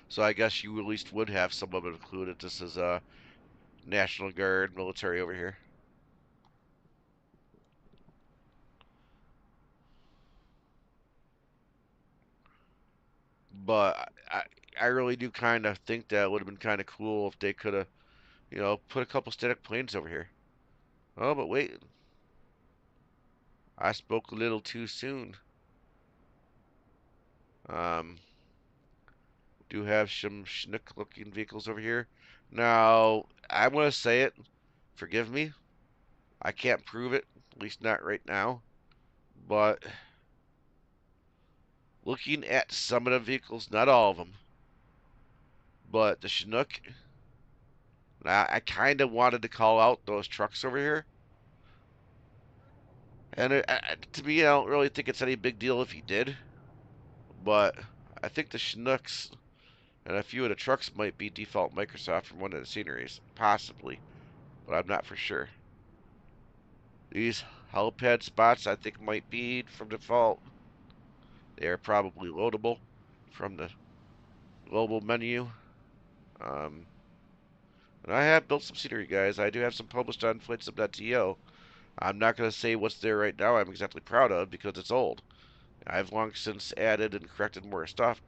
so I guess you at least would have some of it included. This is National Guard military over here, but I really do kind of think that would have been kind of cool if they could have put a couple static planes over here. Oh, but wait, I spoke a little too soon. Um, do have some Chinook looking vehicles over here. Now, I'm going to say it. Forgive me. I can't prove it, at least not right now. But looking at some of the vehicles, not all of them, but the Chinook, I kind of wanted to call out those trucks over here. And to me, I don't really think it's any big deal if he did. But I think the Chinooks and a few of the trucks might be default Microsoft from one of the sceneries. Possibly. But I'm not for sure. These helipad spots I think might be from default. They are probably loadable from the global menu. Um, and I have built some scenery, guys. I do have some published on FLYTAMPA.to. I'm not going to say what's there right now I'm exactly proud of because it's old. I've long since added and corrected more stuff.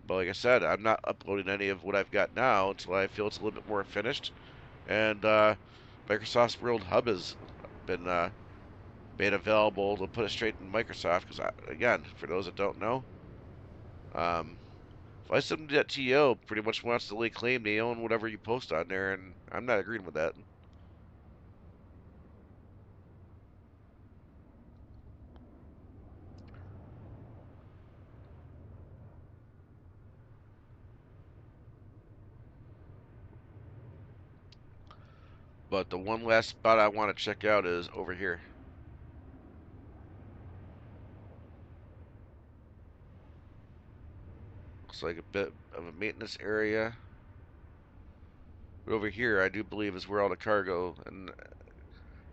But like I said, I'm not uploading any of what I've got now until I feel it's a little bit more finished. And Microsoft's World Hub has been made available to put it straight in Microsoft. Because, again, for those that don't know, um, FlySim.to pretty much wants to lay claim they own whatever you post on there, and I'm not agreeing with that. But the one last spot I want to check out is over here. Looks like a bit of a maintenance area. But over here, I do believe is where all the cargo and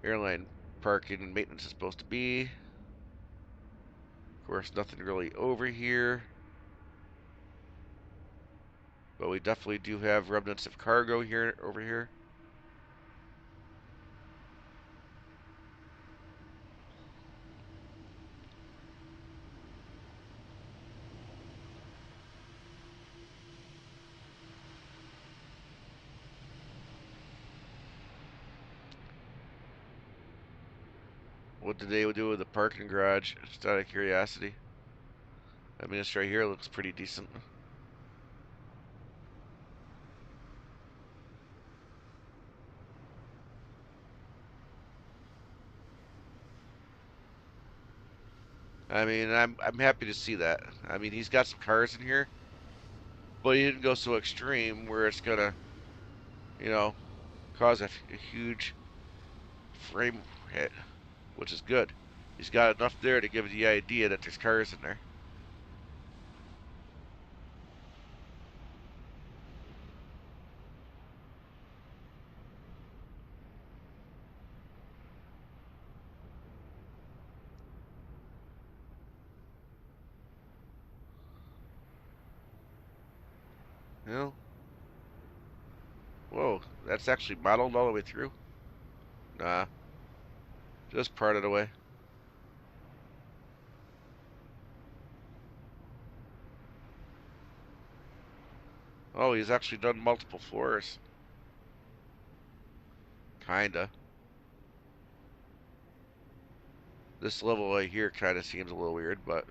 airline parking and maintenance is supposed to be. Of course, nothing really over here. But we definitely do have remnants of cargo here over here. What did they do with the parking garage? Just out of curiosity. I mean, this right here looks pretty decent. I mean, I'm happy to see that. I mean, he's got some cars in here, but he didn't go so extreme where it's gonna, you know, cause a huge frame hit, which is good. He's got enough there to give you the idea that there's cars in there. You know? Whoa, that's actually modeled all the way through? Nah, just part of the way. Oh, he's actually done multiple floors. Kinda. This level right here kinda seems a little weird, but...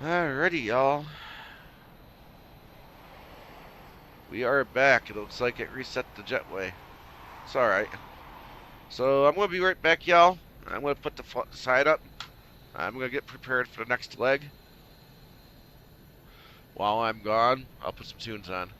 Alrighty, y'all. We are back. It looks like it reset the jetway. It's alright. So I'm going to be right back, y'all. I'm going to put the side up. I'm going to get prepared for the next leg. While I'm gone, I'll put some tunes on.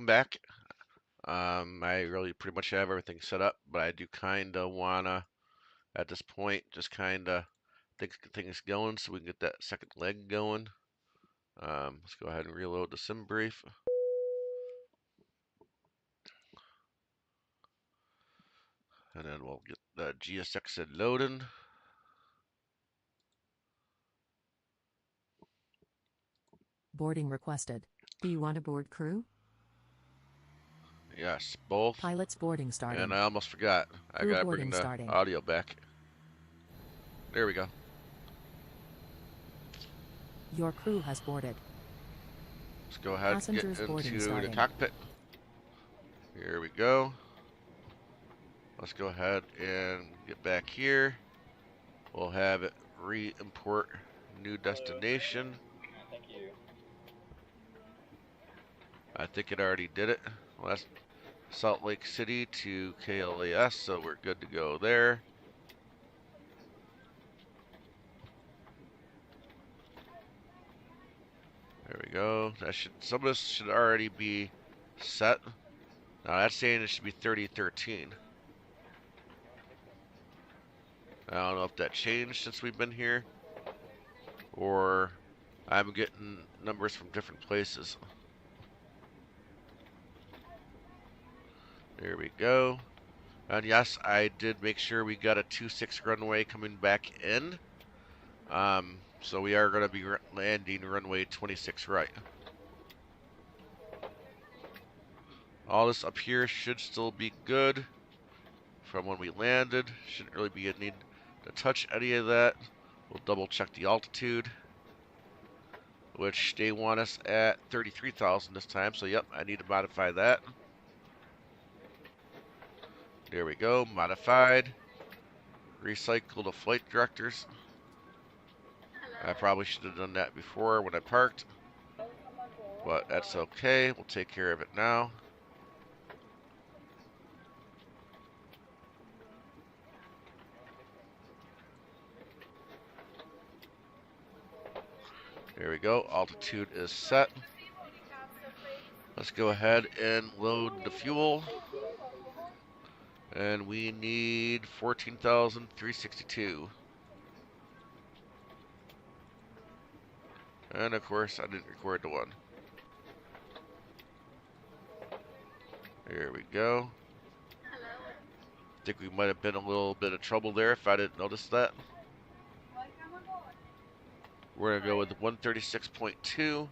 welcome back. I really pretty much have everything set up, but I do kind of wanna, at this point, just kind of get things going so we can get that second leg going. Let's go ahead and reload the sim brief. And then we'll get the GSX loading. Boarding requested. Do you want to board crew? Yes, both. Pilots boarding starting. And I almost forgot. I Crew gotta boarding bring the starting. audio back. There we go. Your crew has boarded. Let's go ahead and Passengers get boarding into the starting. cockpit. Here we go. Let's go ahead and get back here. We'll have it re-import new destination. Thank you. I think it already did it. Well, that's Salt Lake City to KLAS, so we're good to go there. There we go. That should, some of this should already be set. Now that's saying it should be 3013. I don't know if that changed since we've been here, or I'm getting numbers from different places. There we go. And yes, I did make sure we got a 26 runway coming back in. So we are going to be landing runway 26 right. All this up here should still be good from when we landed. Shouldn't really be a need to touch any of that. We'll double check the altitude, which they want us at 33,000 this time. So yep, I need to modify that. There we go, modified. Recycle the flight directors. I probably should have done that before when I parked, but that's okay. We'll take care of it now. There we go. Altitude is set. Let's go ahead and load the fuel. And we need 14,362. And of course, I didn't record the one. There we go. I think we might have been a little bit of trouble there if I didn't notice that. We're going to go with 136.2.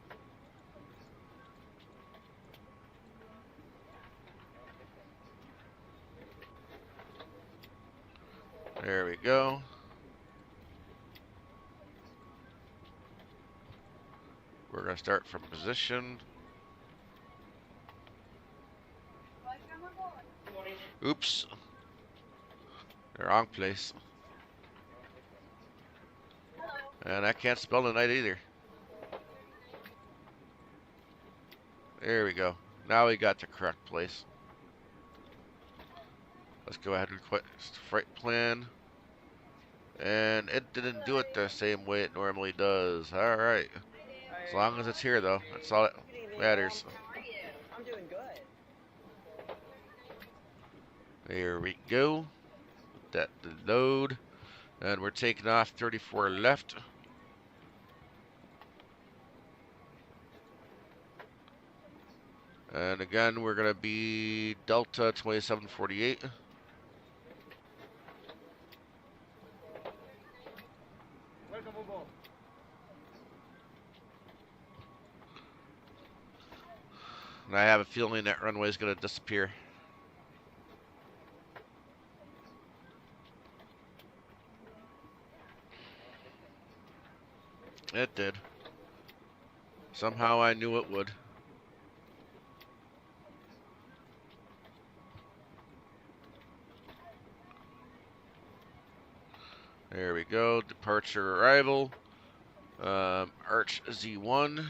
There we go. We're going to start from position. Oops. The wrong place. And I can't spell tonight either. There we go. Now we got the correct place. Let's go ahead and request flight plan. And it didn't do it the same way it normally does. Alright. As long as it's here though, that's all that matters. How are you? I'm doing good. There we go. That the load. And we're taking off 34 left. And again, we're going to be Delta 2748. Welcome aboard. And I have a feeling that runway is going to disappear. It did. Somehow I knew it would. There we go. Departure arrival. Arch Z1.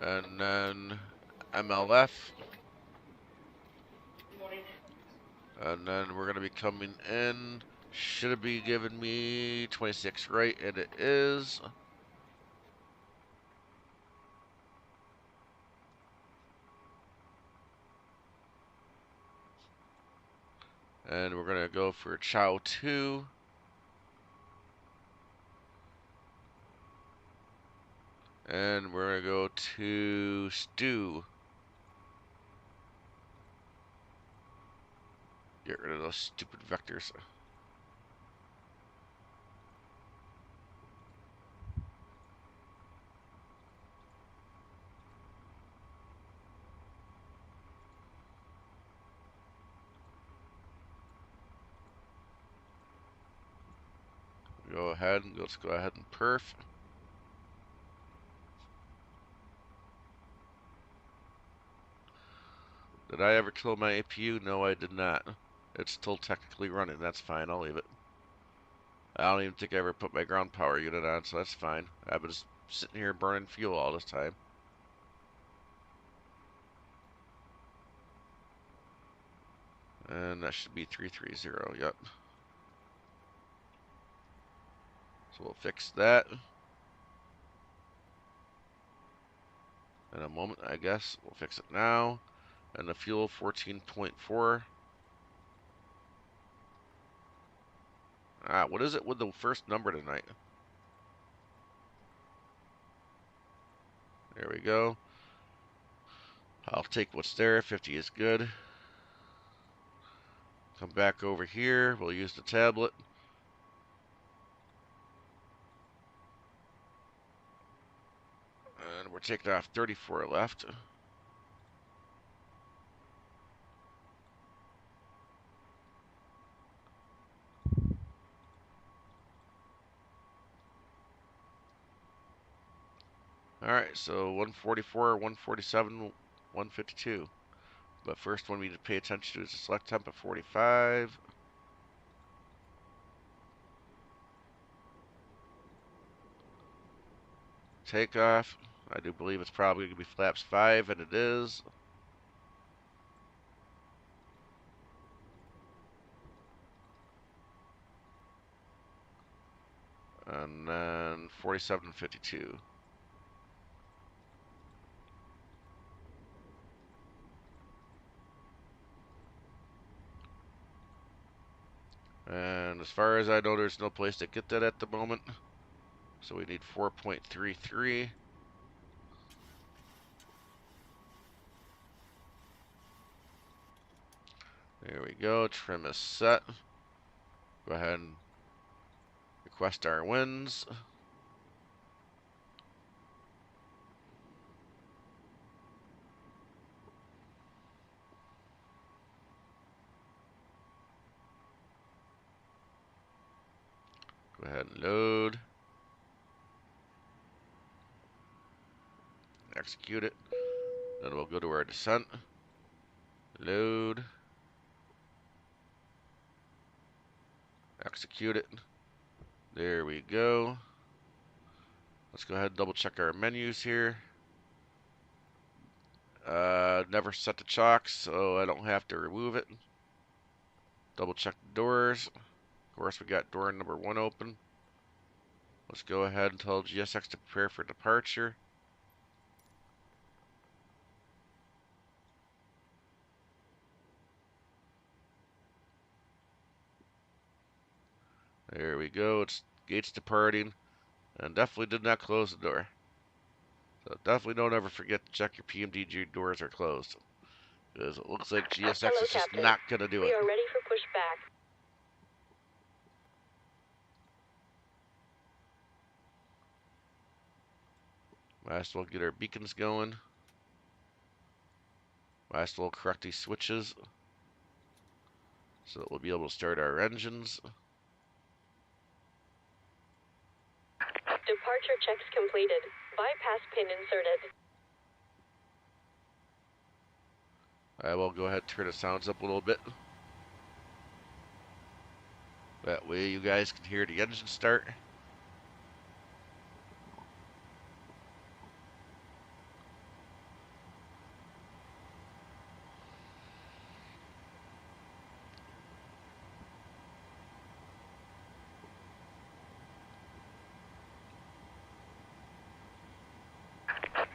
And then MLF. And then we're going to be coming in. Should it be giving me 26 right? And it is. And we're going to go for Chow 2. And we're going to go to Stew. Get rid of those stupid vectors. Let's go ahead and perf. Did I ever kill my APU? No, I did not. It's still technically running. That's fine. I'll leave it. I don't even think I ever put my ground power unit on, so that's fine. I've been just sitting here burning fuel all this time. And that should be 330. Yep. So we'll fix that in a moment, I guess. We'll fix it now. And the fuel 14.4. What is it with the first number tonight? There we go. I'll take what's there. 50 is good. Come back over here. We'll use the tablet. And we're taking off 34 left. Alright, so 144, 147, 152. But first one we need to pay attention to is the select temp at 45. Takeoff. I do believe it's probably going to be flaps 5, and it is. And then 47.52. And as far as I know, there's no place to get that at the moment. So we need 4.33. There we go. Trim is set. Go ahead and request our wins. Go ahead and load. Execute it. Then we'll go to our descent. Load. Execute it. There we go. Let's go ahead and double check our menus here. Never set the chocks, so I don't have to remove it. Double check the doors. Of course, we got door number 1 open. Let's go ahead and tell GSX to prepare for departure. There we go. It's gates departing. And definitely did not close the door. So definitely don't ever forget to check your PMDG doors are closed. Because it looks like GSX Hello, is just Captain. not going to do We it. are ready for pushback. Might as well get our beacons going. Might as well correct these switches so that we'll be able to start our engines. Departure checks completed. Bypass pin inserted. I will go ahead and turn the sounds up a little bit. That way you guys can hear the engine start.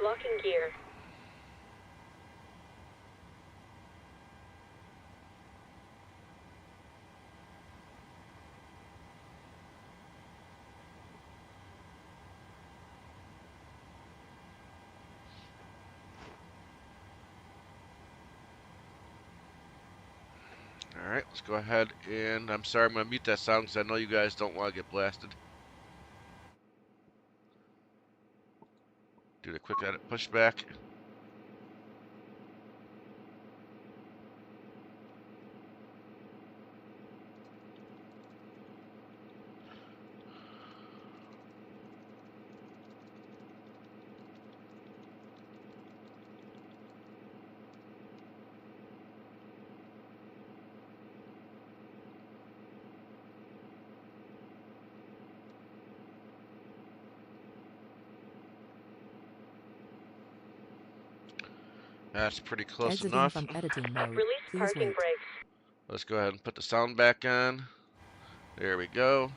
Locking gear. Alright, let's go ahead and I'm sorry, I'm going to mute that sound because I know you guys don't want to get blasted. Do the quick edit pushback. That's pretty close Exiting enough. from editing mode. Release Please parking wait. brakes. Let's go ahead and put the sound back on. There we go.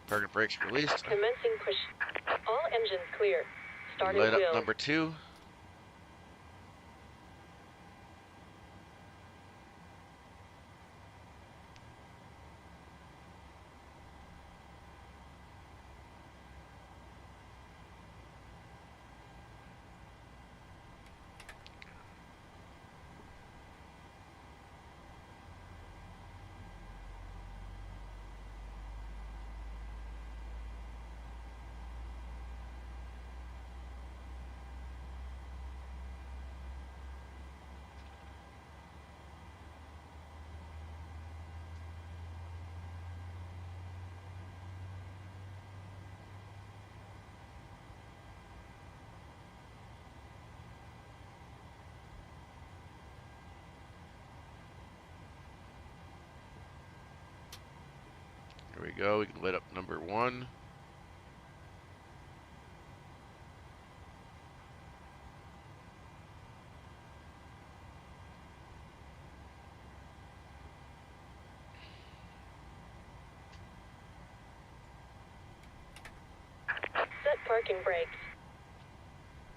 Parking brakes released. Commencing push. All engines clear. Starting Light up wheel. number 2. There we go. We can light up number 1. Set parking brakes.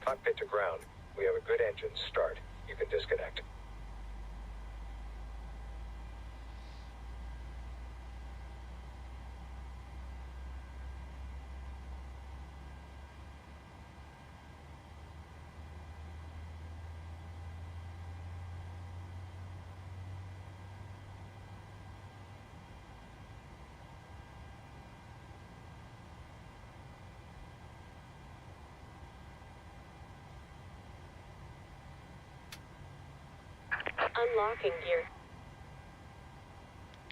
Cockpit to ground. We have a good engine start. You can disconnect. Unlocking gear.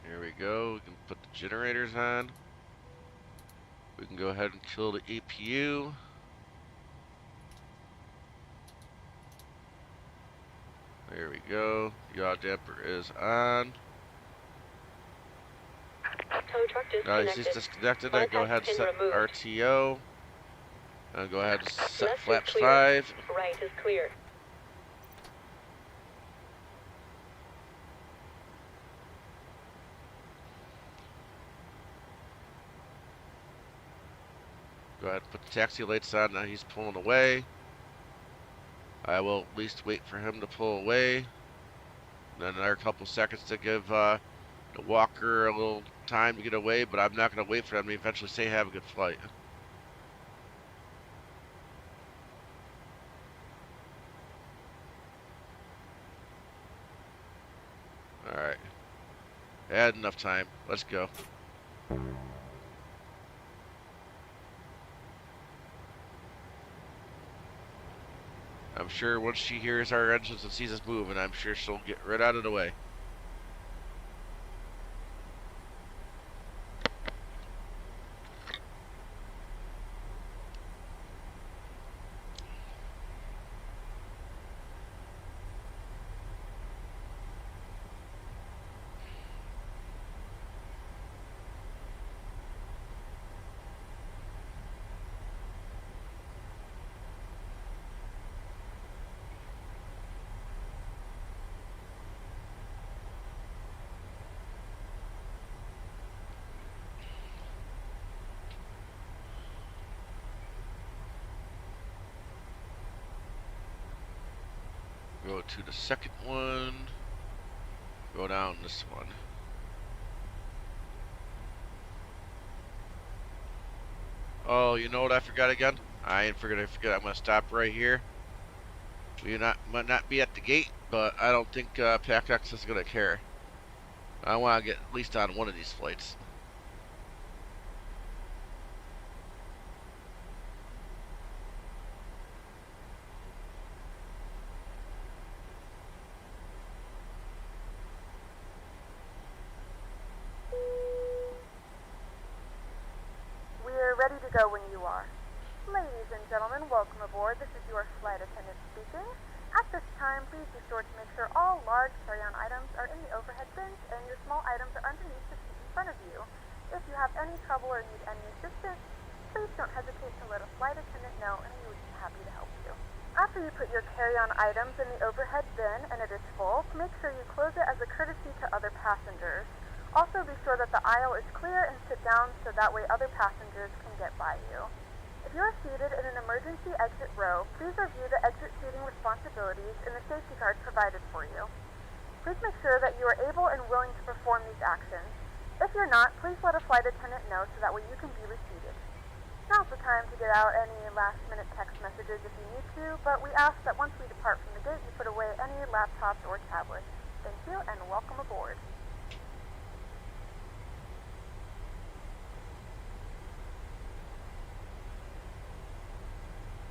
There we go. We can put the generators on. We can go ahead and kill the APU. There we go. The yaw damper is on. Tow truck Now disconnected. he's disconnected. I go Bypass ahead and pin set removed. RTO. And go ahead and set Left is flaps clear. 5. Right is clear. Go ahead and put the taxi lights on. Now he's pulling away. I will at least wait for him to pull away. Then another couple seconds to give the walker a little time to get away, but I'm not going to wait for them to eventually say have a good flight. Alright. I had enough time. Let's go. I'm sure once she hears our engines and sees us moving, I'm sure she'll get right out of the way. Go to the second one. Go down this one. Oh, you know what I forgot again? I ain't forget. I'm gonna stop right here. We might not be at the gate, but I don't think PACX is gonna care. I want to get at least on one of these flights. We're ready to go when you are. Ladies and gentlemen, welcome aboard. This is your flight attendant speaking. At this time, please be sure to make sure all large carry-on items are in the overhead bins and your small items are underneath the seat in front of you. If you have any trouble or need any assistance, please don't hesitate to let a flight attendant know and we would be happy to help you. After you put your carry-on items in the overhead bin and it is full, make sure you close it as a courtesy to other passengers. Also be sure that the aisle is clear and sit down so that way other passengers can get by you. If you are seated in an emergency exit row, please review the exit seating responsibilities and the safety card provided for you. Please make sure that you are able and willing to perform these actions. If you're not, please let a flight attendant know so that way you can be reseated. Now's the time to get out any last-minute text messages if you need to, but we ask that once we depart from the gate, you put away any laptops or tablets. Thank you and welcome aboard.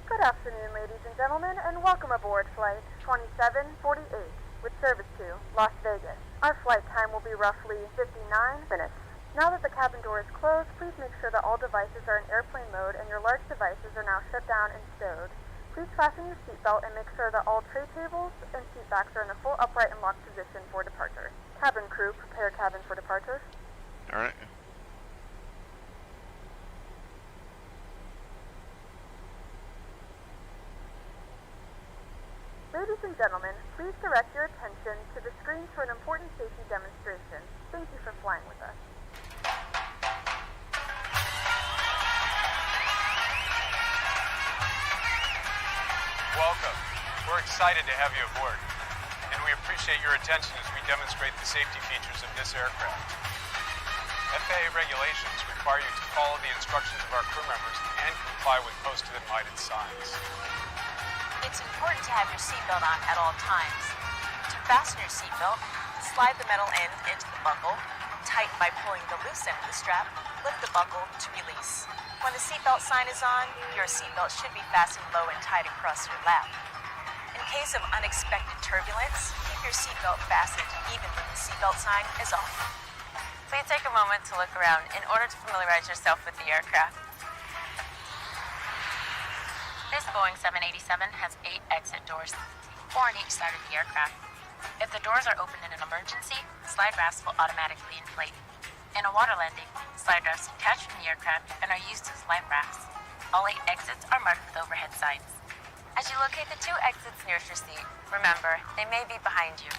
Good afternoon, ladies and gentlemen, and welcome aboard Flight 2748 with service to Las Vegas. Our flight time will be roughly 59 minutes. Now that the cabin door is closed, please make sure that all devices are in airplane mode and your large devices are now shut down and stowed. Please fasten your seatbelt and make sure that all tray tables and seat backs are in a full upright and locked position for departure. Cabin crew, prepare cabin for departure. All right. Ladies and gentlemen, please direct your attention to the screens for an important safety demonstration. Thank you for flying with us. Welcome. We're excited to have you aboard, and we appreciate your attention as we demonstrate the safety features of this aircraft. FAA regulations require you to follow the instructions of our crew members and comply with posted and lighted signs. It's important to have your seatbelt on at all times. To fasten your seatbelt, slide the metal end into the buckle, tighten by pulling the loose end of the strap, lift the buckle to release. When the seatbelt sign is on, your seatbelt should be fastened low and tight across your lap. In case of unexpected turbulence, keep your seatbelt fastened even when the seatbelt sign is off. Please take a moment to look around in order to familiarize yourself with the aircraft. This Boeing 787 has 8 exit doors, 4 on each side of the aircraft. If the doors are opened in an emergency, slide rafts will automatically inflate. In a water landing, slide rafts detach from the aircraft and are used as life rafts. All 8 exits are marked with overhead signs. As you locate the 2 exits nearest your seat, remember, they may be behind you.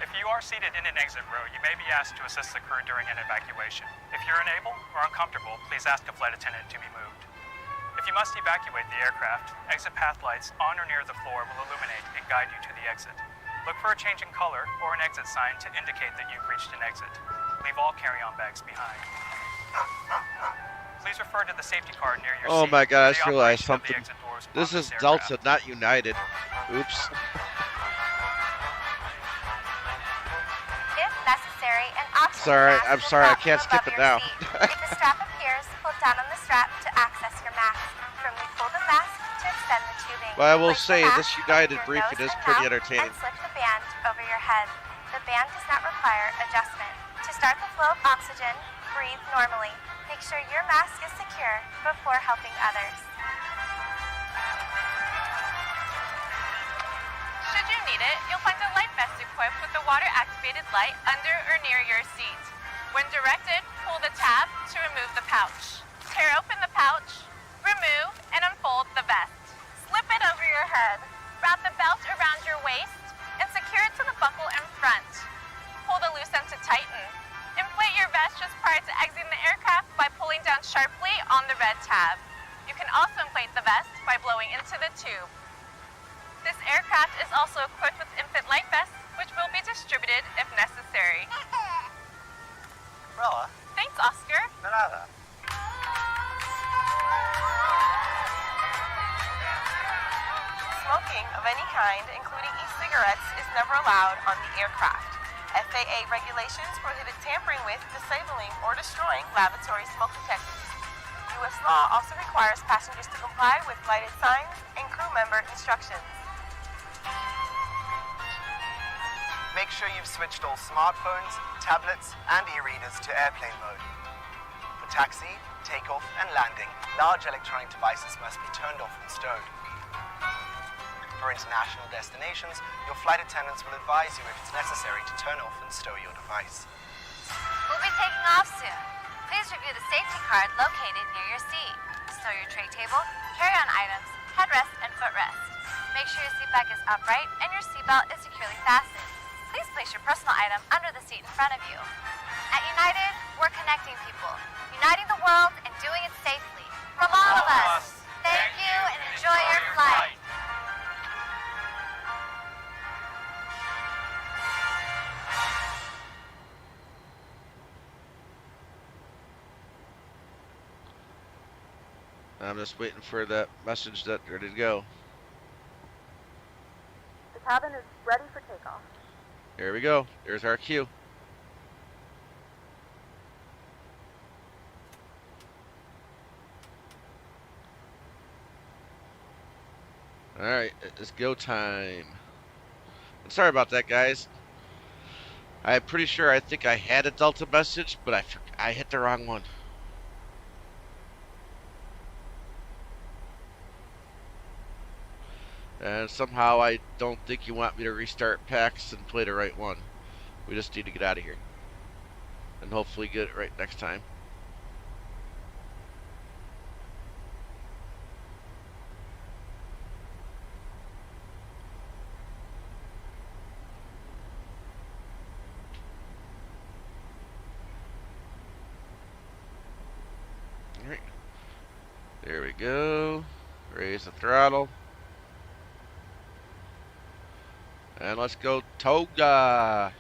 If you are seated in an exit row, you may be asked to assist the crew during an evacuation. If you're unable or uncomfortable, please ask a flight attendant to be moved. If you must evacuate the aircraft, exit path lights on or near the floor will illuminate and guide you to the exit. Look for a change in color or an exit sign to indicate that you've reached an exit. Leave all carry-on bags behind. Please refer to the safety card near your seat. Oh my god, I just for the realized operation of the something. exit doors This on is aircraft. Delta, not United. Oops. If necessary, an oxygen Sorry, mask I'm will sorry, I drop can't from skip above it your now. seat. If a strap appears, pull down on the strap to access your mask. Firmly pull the mask to extend the tubing. But I will Place the say, mask this over United your briefing nose is and pretty mouth entertaining. And slip the band over your head. The band does not require adjustment. To start the flow of oxygen, breathe normally. Make sure your mask is secure before helping others. Should you need it, you'll find a light vest equipped with a water-activated light under or near your seat. When directed, pull the tab to remove the pouch. Tear open the pouch, remove and unfold the vest. Slip it over your head. Wrap the belt around your waist and secure it to the buckle in front. Pull the loose end to tighten. Inflate your vest just prior to exiting the aircraft by pulling down sharply on the red tab. You can also inflate the vest by blowing into the tube. This aircraft is also equipped with infant life vests, which will be distributed if necessary. Umbrella? Thanks, Oscar. De nada. Smoking of any kind, including e-cigarettes, is never allowed on the aircraft. FAA regulations prohibit tampering with, disabling, or destroying laboratory smoke detectors. U.S. law also requires passengers to comply with lighted signs and crew member instructions. Make sure you've switched all smartphones, tablets, and e-readers to airplane mode. For taxi, takeoff, and landing, large electronic devices must be turned off and stowed. For international destinations, your flight attendants will advise you if it's necessary to turn off and stow your device. We'll be taking off soon. Please review the safety card located near your seat. Stow your tray table, carry-on items, headrest, and footrest. Make sure your seat back is upright and your seatbelt is securely fastened. Please place your personal item under the seat in front of you. At United, we're connecting people, uniting the world, and doing it safely. From all of us, thank you and enjoy your flight. I'm just waiting for that message that ready to go. The cabin is ready for takeoff. Here we go. There's our cue. Alright, it's go time. I'm sorry about that, guys. I'm pretty sure I think I had a Delta message, but I hit the wrong one. And somehow I don't think you want me to restart PACS and play the right one. We just need to get out of here. And hopefully get it right next time. Alright. There we go. Raise the throttle. And let's go Toga.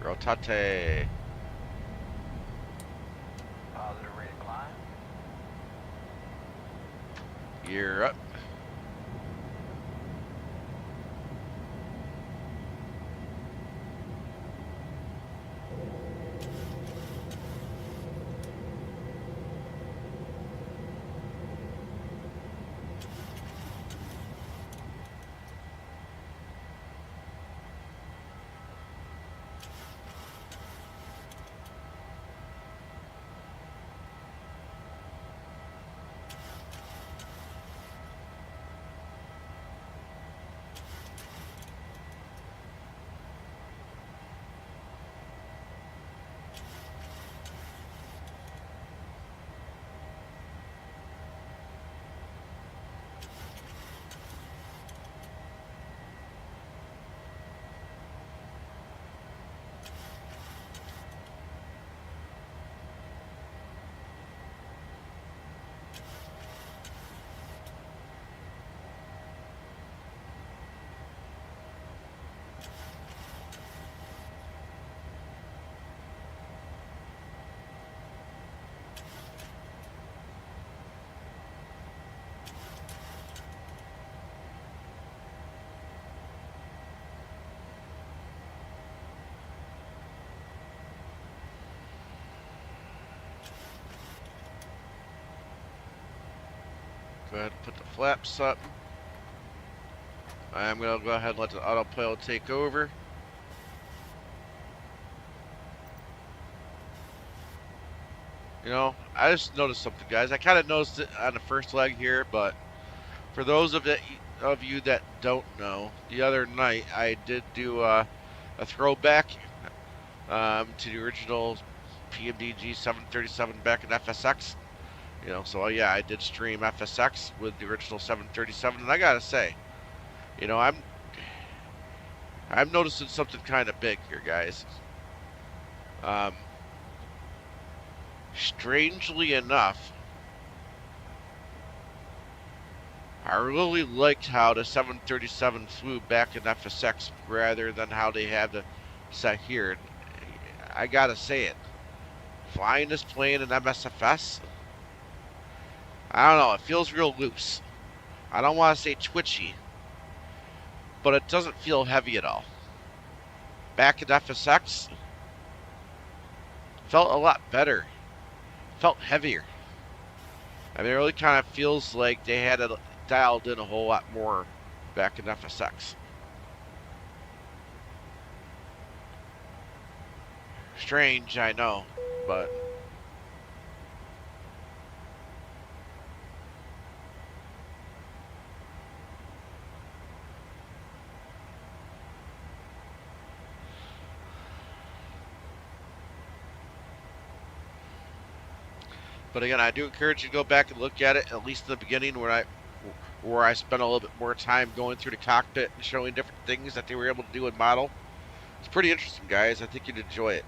Rotate. Positive rate of climb. Gear up. Go ahead and put the flaps up. I'm going to go ahead and let the autopilot take over. You know, I just noticed something, guys. I kind of noticed it on the first leg here, but for those of you that don't know, the other night I did do a throwback to the original Pmdg 737 back in FSX. You know, so yeah, I did stream FSX with the original 737, and I gotta say, you know, I'm noticing something kind of big here, guys. Strangely enough, I really liked how the 737 flew back in FSX rather than how they had it set here. I gotta say it. Flying this plane in Msfs, I don't know, it feels real loose. I don't want to say twitchy, but it doesn't feel heavy at all. Back in FSX, felt a lot better. Felt heavier. I mean, it really kind of feels like they had it dialed in a whole lot more back in FSX. Strange, I know, but again, I do encourage you to go back and look at it, at least in the beginning where I spent a little bit more time going through the cockpit and showing different things that they were able to do in model. It's pretty interesting, guys. I think you'd enjoy it.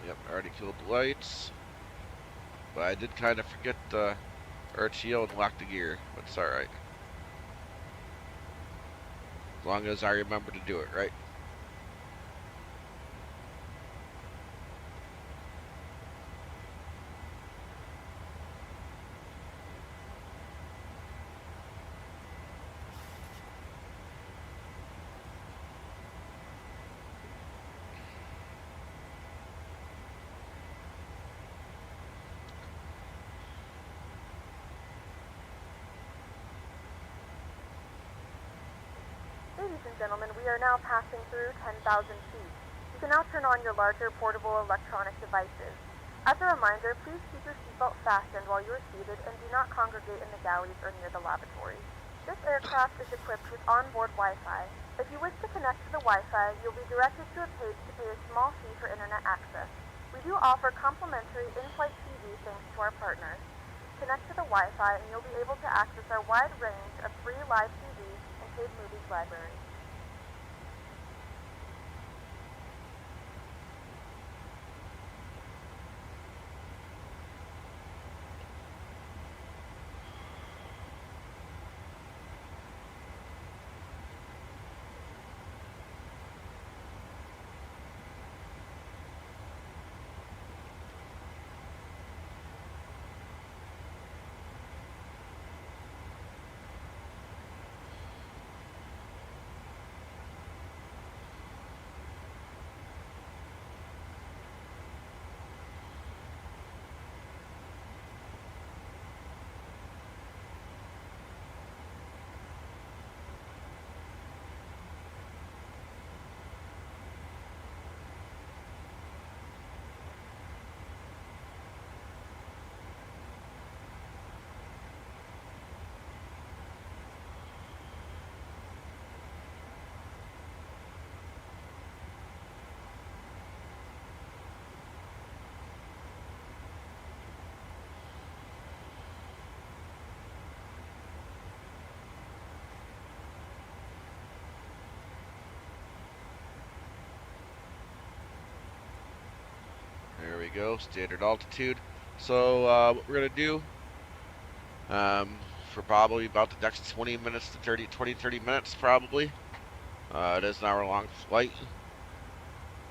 Yep, I already killed the lights. But I did kind of forget the RTO and lock the gear, but it's alright. As long as I remember to do it, right? Ladies and gentlemen, we are now passing through 10,000 feet. You can now turn on your larger portable electronic devices. As a reminder, please keep your seatbelt fastened while you are seated and do not congregate in the galleys or near the lavatory. This aircraft is equipped with onboard Wi-Fi. If you wish to connect to the Wi-Fi, you'll be directed to a page to pay a small fee for internet access. We do offer complimentary in-flight TV thanks to our partners. Connect to the Wi-Fi and you'll be able to access our wide range of free live TV and paid movies library. There we go, standard altitude. So what we're gonna do for probably about the next 20 minutes to 30 minutes probably. It is an hour-long flight.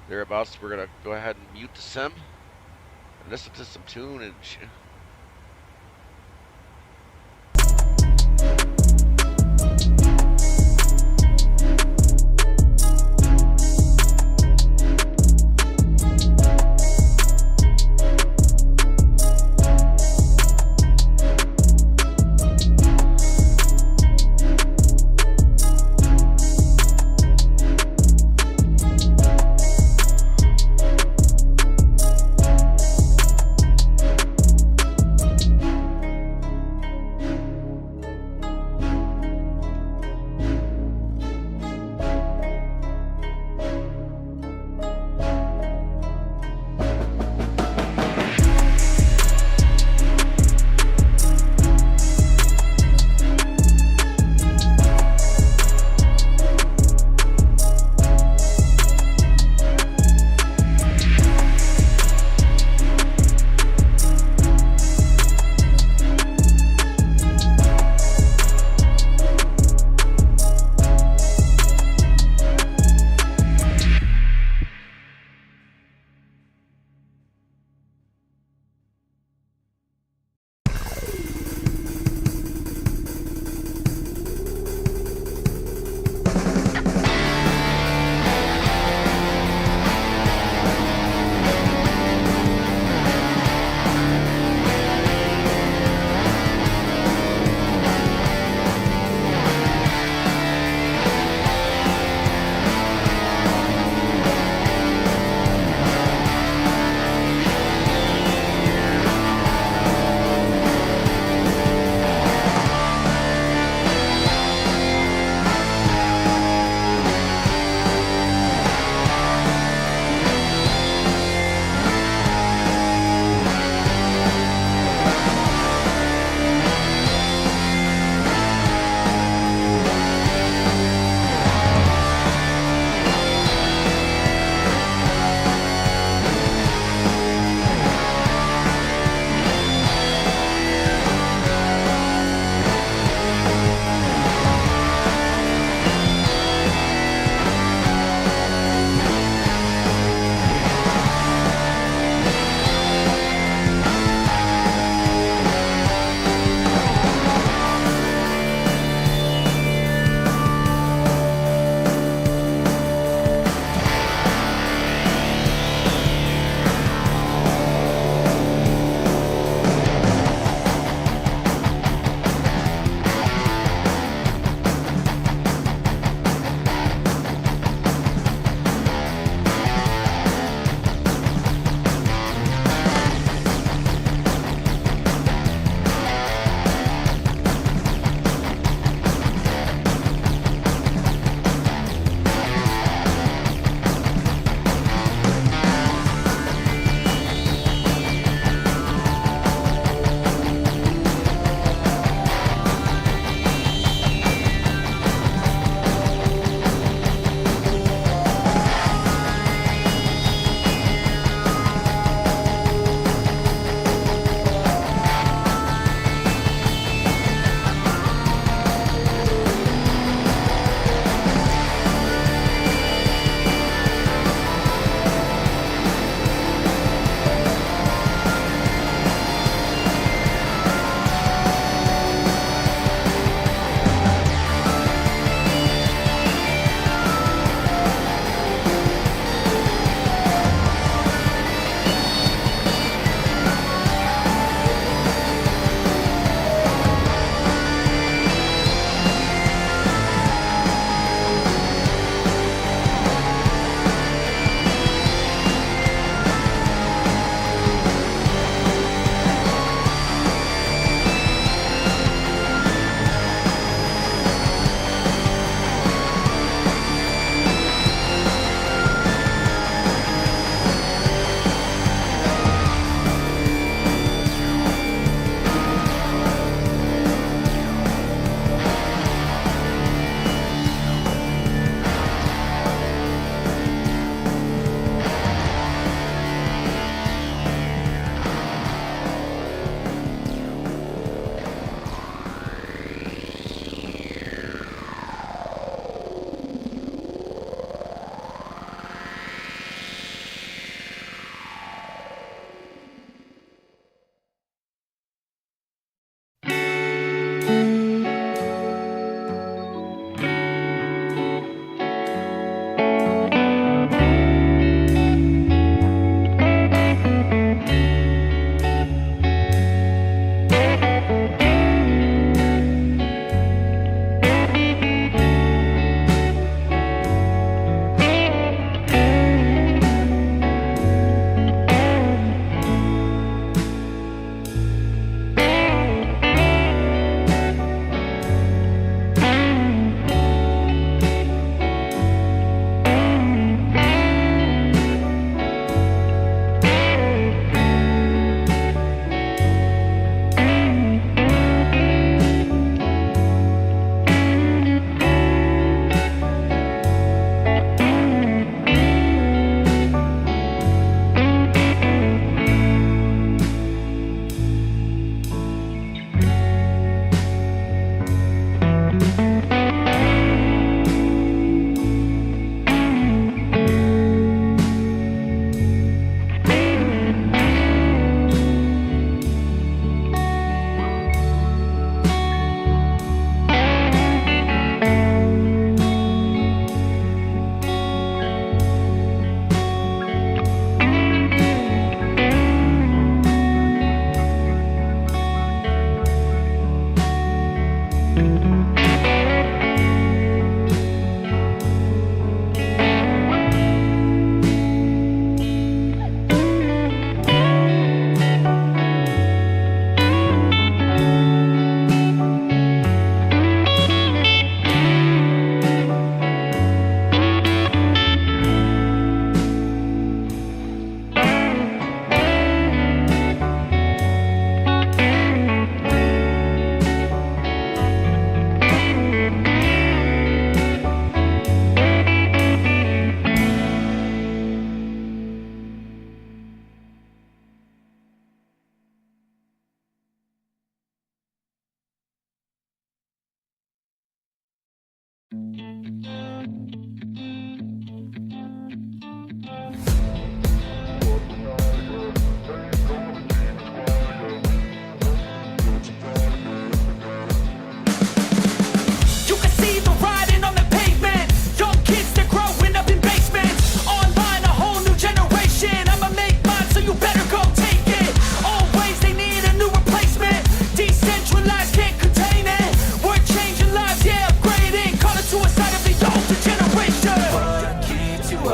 Thereabouts, we're gonna go ahead and mute the sim and listen to some tunage.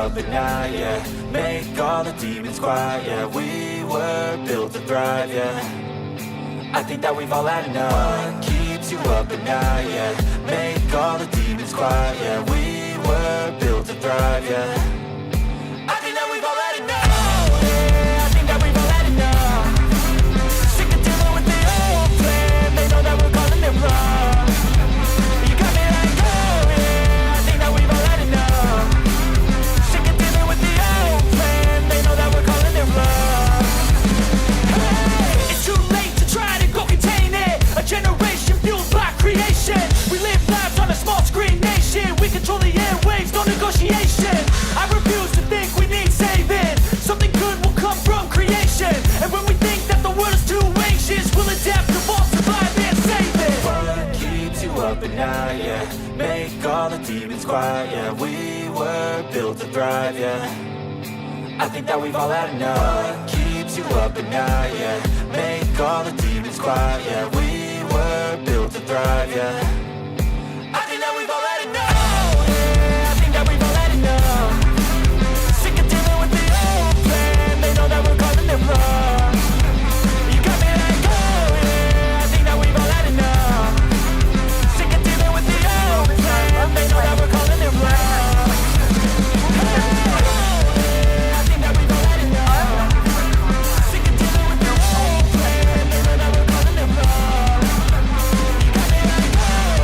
up at night, yeah. Make all the demons quiet, yeah. We were built to thrive, yeah. I think that we've all had enough. What keeps you up at night, yeah. Make all the demons quiet, yeah. We were built to thrive, yeah. I think that we've all had enough. Yeah, I think that we've all had enough. Sick of dealing with the old plan. They know that we're calling it wrong. You got me like, oh yeah, I think that we've all had enough. Sick of dealing with the old plan. They know that we're calling it wrong. Hey, it's too late to try to go contain it. A generation fueled by creation. We live lives on a small screen nation. We control the airwaves, no negotiation. I refuse to think we need saving. Something good will come from creation. And when we think that the world is too anxious, we'll adapt, evolve, survive, and save it. What keeps you up at night, yeah. Make all the demons quiet, yeah. We were built to thrive, yeah. I think that we've all had enough. What keeps you up at night, yeah. Make all the demons quiet, yeah. We were built to thrive, yeah. I think that we've all had enough. Yeah, I think that we've all had enough. Sick of dealing with the old plan. They know that we're calling it wrong. You got me like, oh yeah, I think that we've all had enough. Sick of dealing with the old plan. They know that we're calling it wrong. I think that we've all had enough. Sick of dealing with the old plan. They know that we're calling it wrong. You got me like, oh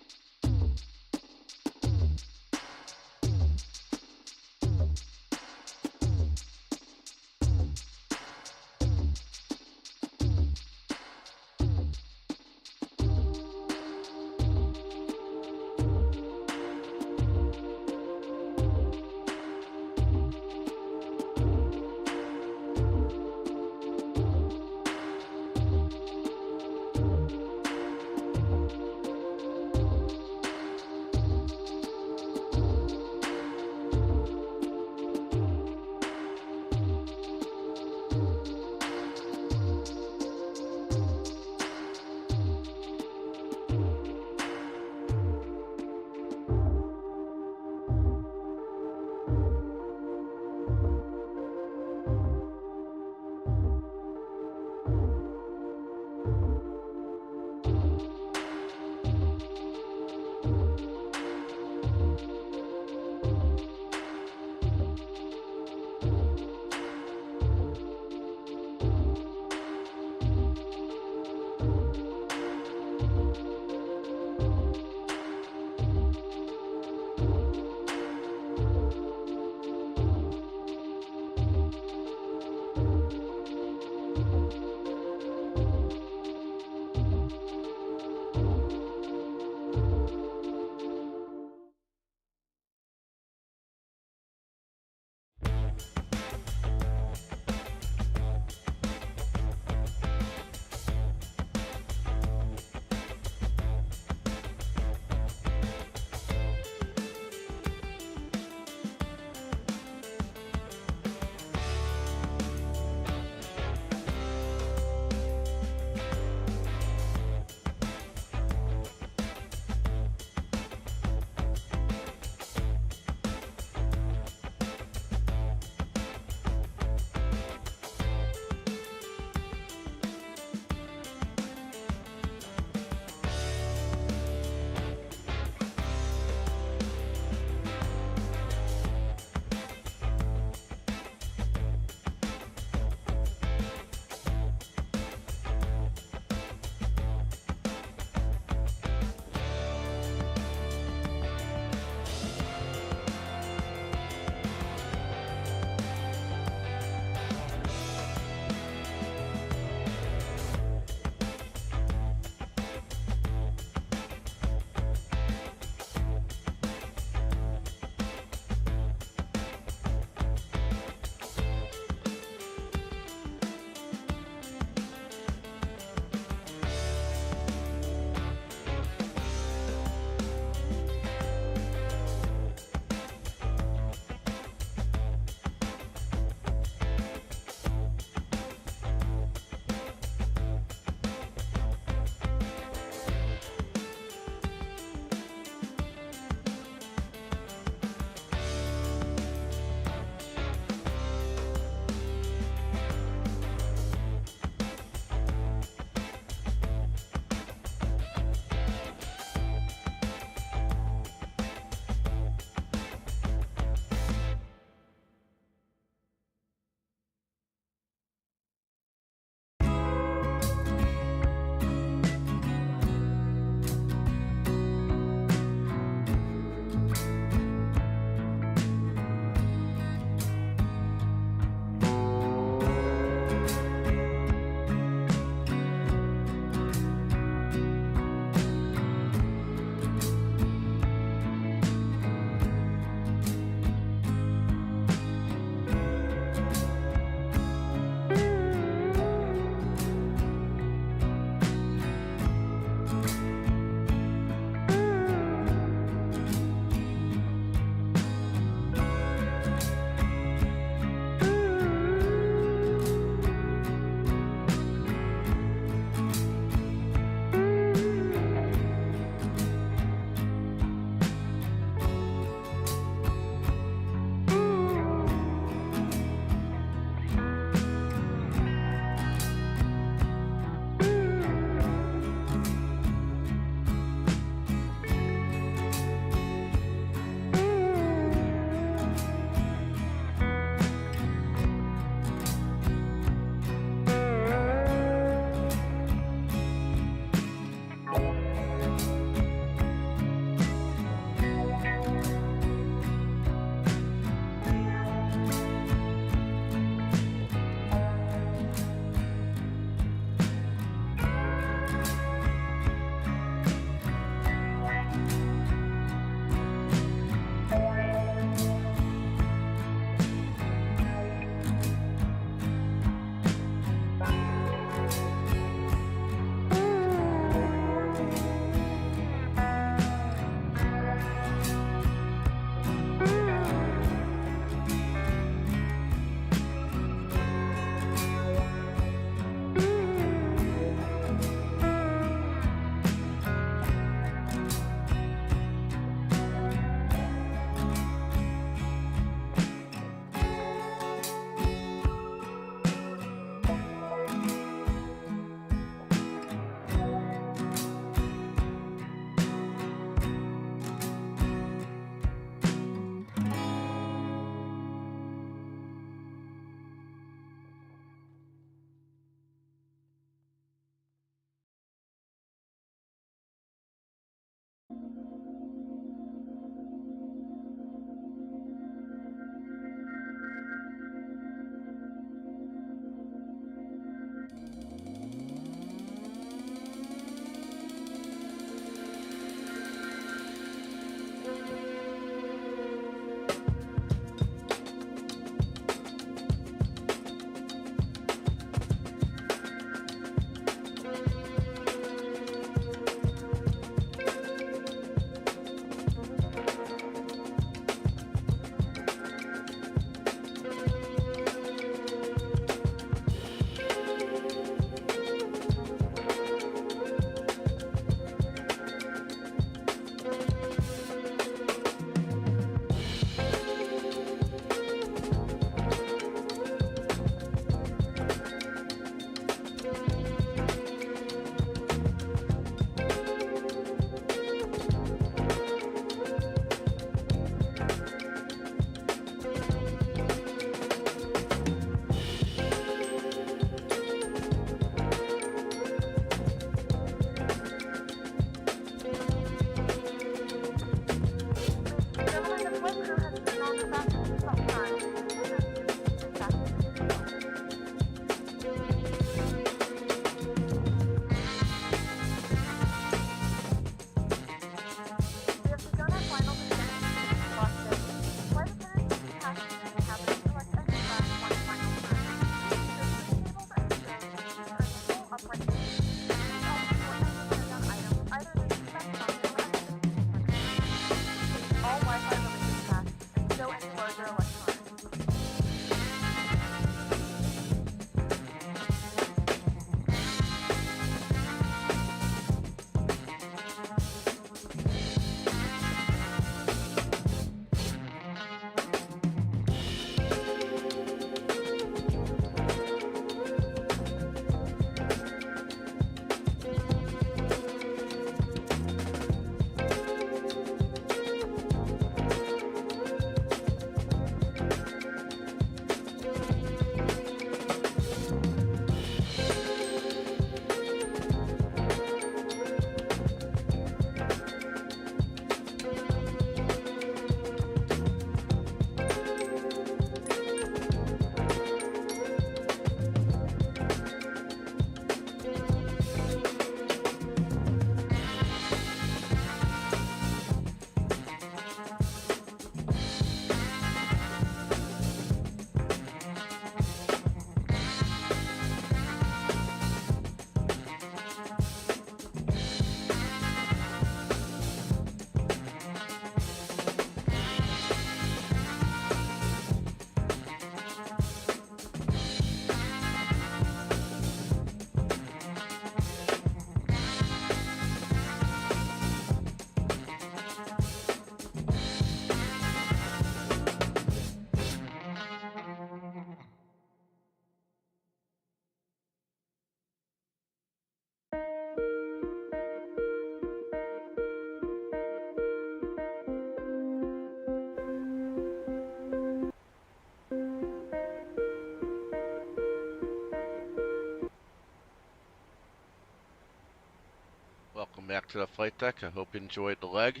back to the flight deck. I hope you enjoyed the leg.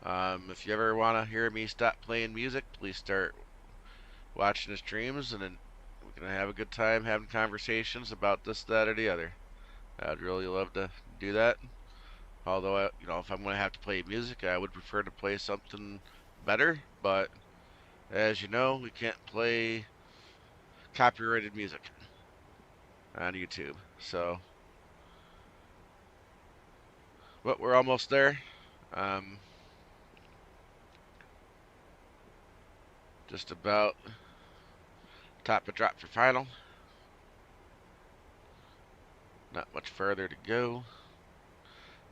If you ever want to hear me stop playing music, please start watching the streams, and then we're going to have a good time having conversations about this, that, or the other. I'd really love to do that. Although, if I'm going to have to play music, I would prefer to play something better. But as you know, we can't play copyrighted music on YouTube. So, but we're almost there. Just about top of drop for final. Not much further to go.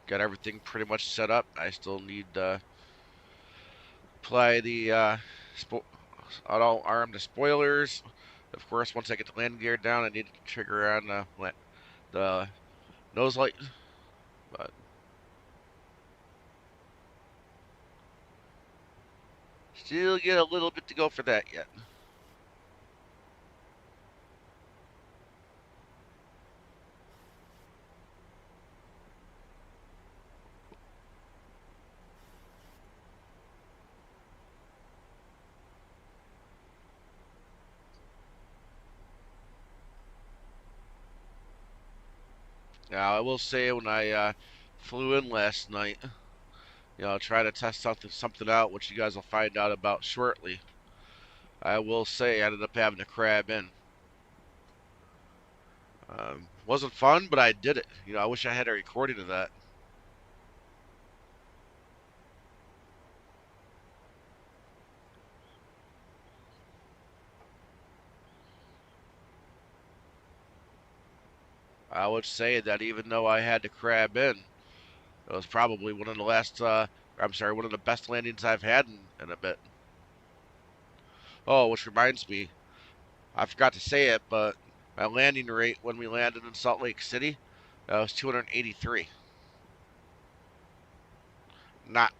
Got everything pretty much set up. I still need to apply the auto arm the spoilers. Of course, once I get the landing gear down, I need to trigger on the nose light. But still get a little bit to go for that yet. Now, I will say when I flew in last night, try to test something out, which you guys will find out about shortly. I will say I ended up having to crab in. Wasn't fun, but I did it. I wish I had a recording of that. I would say that even though I had to crab in, it was probably one of the one of the best landings I've had in a bit. Oh, which reminds me, I forgot to say it, but my landing rate when we landed in Salt Lake City, was 283. Not,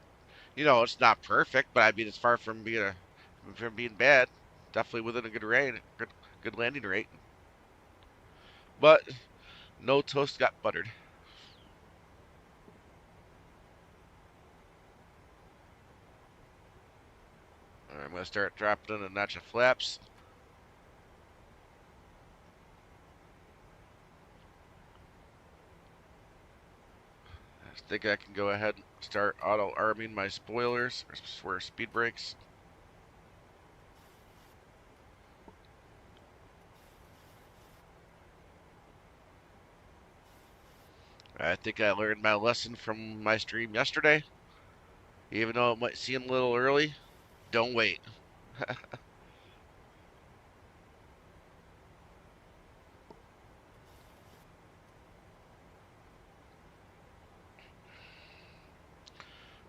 it's not perfect, but I mean, it's far from being bad. Definitely within a good landing rate. But no toast got buttered. All right, I'm gonna start dropping in a notch of flaps. I think I can go ahead and start auto arming my spoilers for speed brakes. I think I learned my lesson from my stream yesterday. Even though it might seem a little early, don't wait. In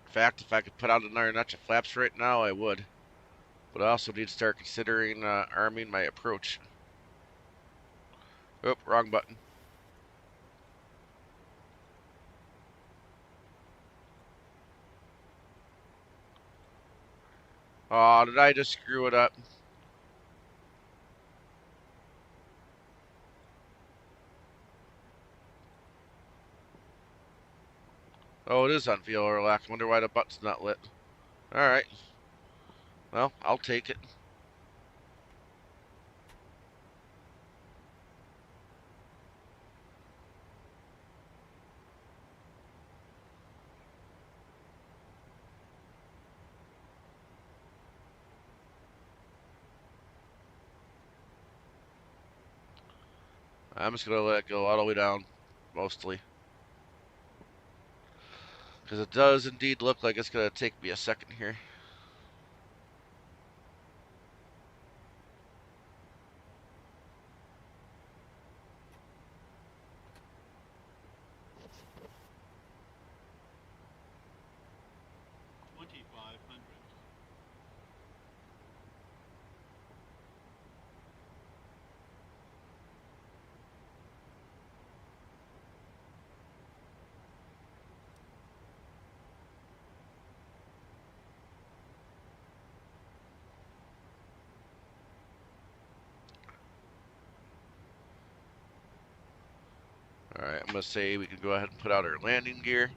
fact, if I could put out another notch of flaps right now, I would. But I also need to start considering arming my approach. Oop, wrong button. Oh, did I just screw it up? Oh, it is on VLR lock. Wonder why the button's not lit. Alright. Well, I'll take it. I'm just going to let it go all the way down, mostly. Because it does indeed look like it's going to take me a second here. Alright, I'm going to say we can go ahead and put out our landing gear.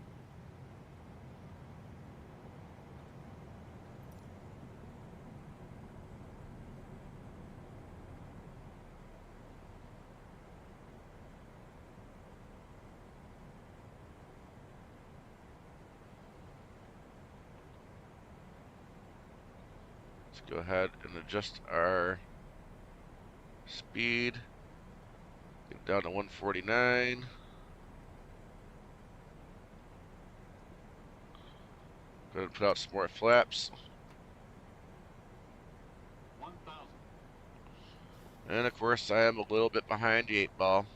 Let's go ahead and adjust our speed. Get down to 149. Go ahead and put out some more flaps. 1,000. And of course, I am a little bit behind the 8 ball.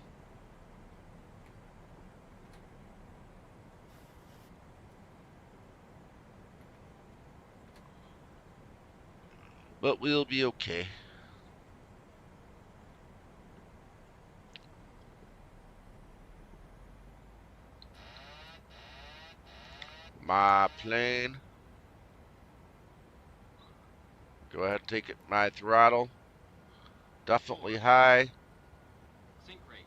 But we'll be okay. My plane. Go ahead and take it. My throttle. Definitely high. Sync rate.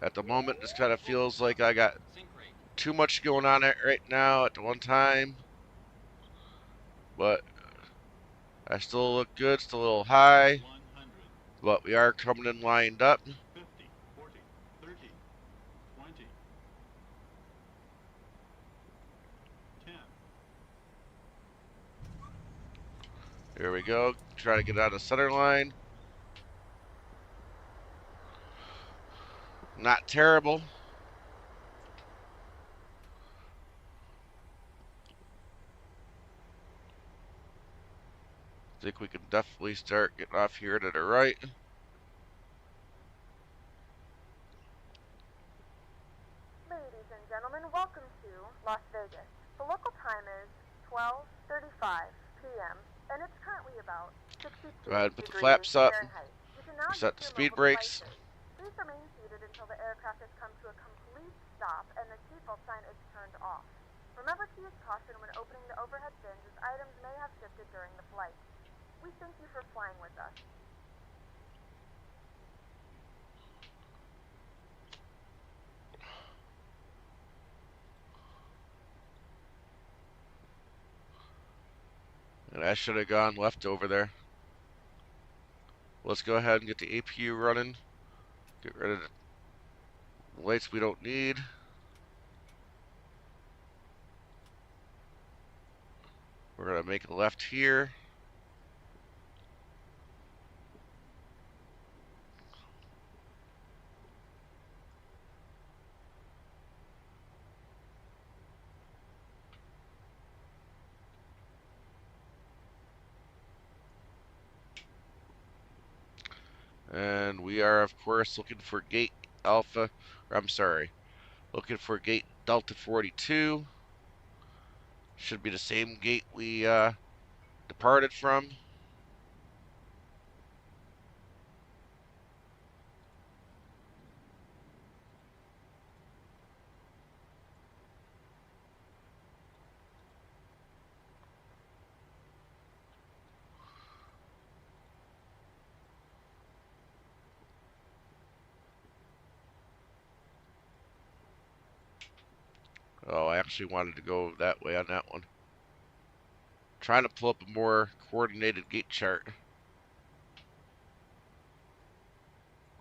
At the moment, this kind of feels like I got Sync rate. too much going on right now at the one time. But I still look good, still a little high. 100. But we are coming in lined up. 50, 40, 30, 20, 10. Here we go. Try to get out of center line. Not terrible. Think we can definitely start getting off here to the right. Ladies and gentlemen, welcome to Las Vegas. The local time is 12:35 p.m. and it's currently about 62 Go ahead and put the degrees flaps up. Fahrenheit. You can now Set use the your speed mobile brakes. devices. Please remain seated until the aircraft has come to a complete stop and the seatbelt sign is turned off. Remember to use caution when opening the overhead bins as items may have shifted during the flight. We thank you for flying with us. And I should have gone left over there. Let's go ahead and get the APU running. Get rid of the lights we don't need. We're going to make a left here. And we are, of course, looking for gate Alpha, or I'm sorry, looking for gate Delta 42. Should be the same gate we departed from. Oh, I actually wanted to go that way on that one. Trying to pull up a more coordinated gate chart.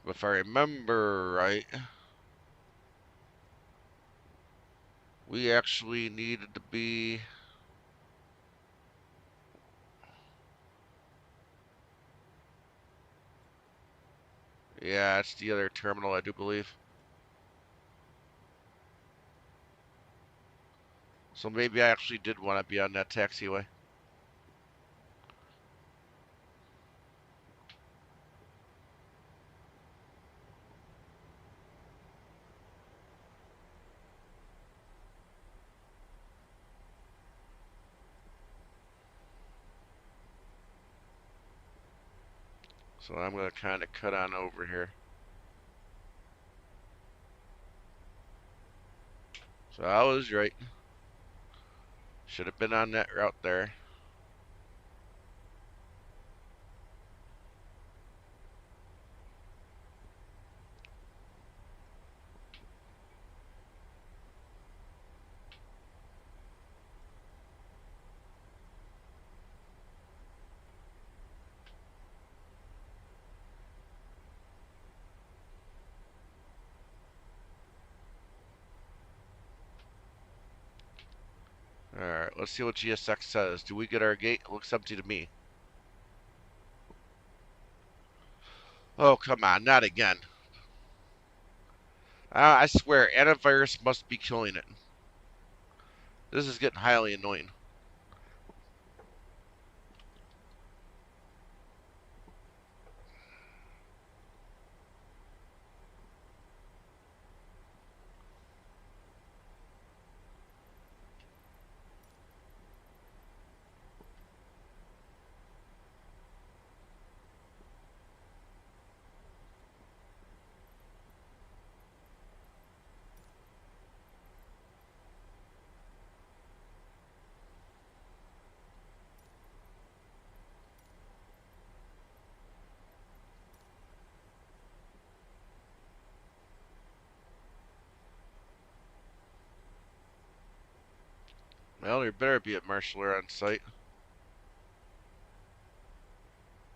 If I remember right, we actually needed to be... Yeah, it's the other terminal, I do believe. So maybe I actually did want to be on that taxiway. So I'm going to kind of cut on over here. So I was right. Should have been on that route there. Alright, let's see what GSX says. Do we get our gate? It looks empty to me. Oh, come on, not again. I swear, antivirus must be killing it. This is getting highly annoying. Well, there better be a marshaller on site.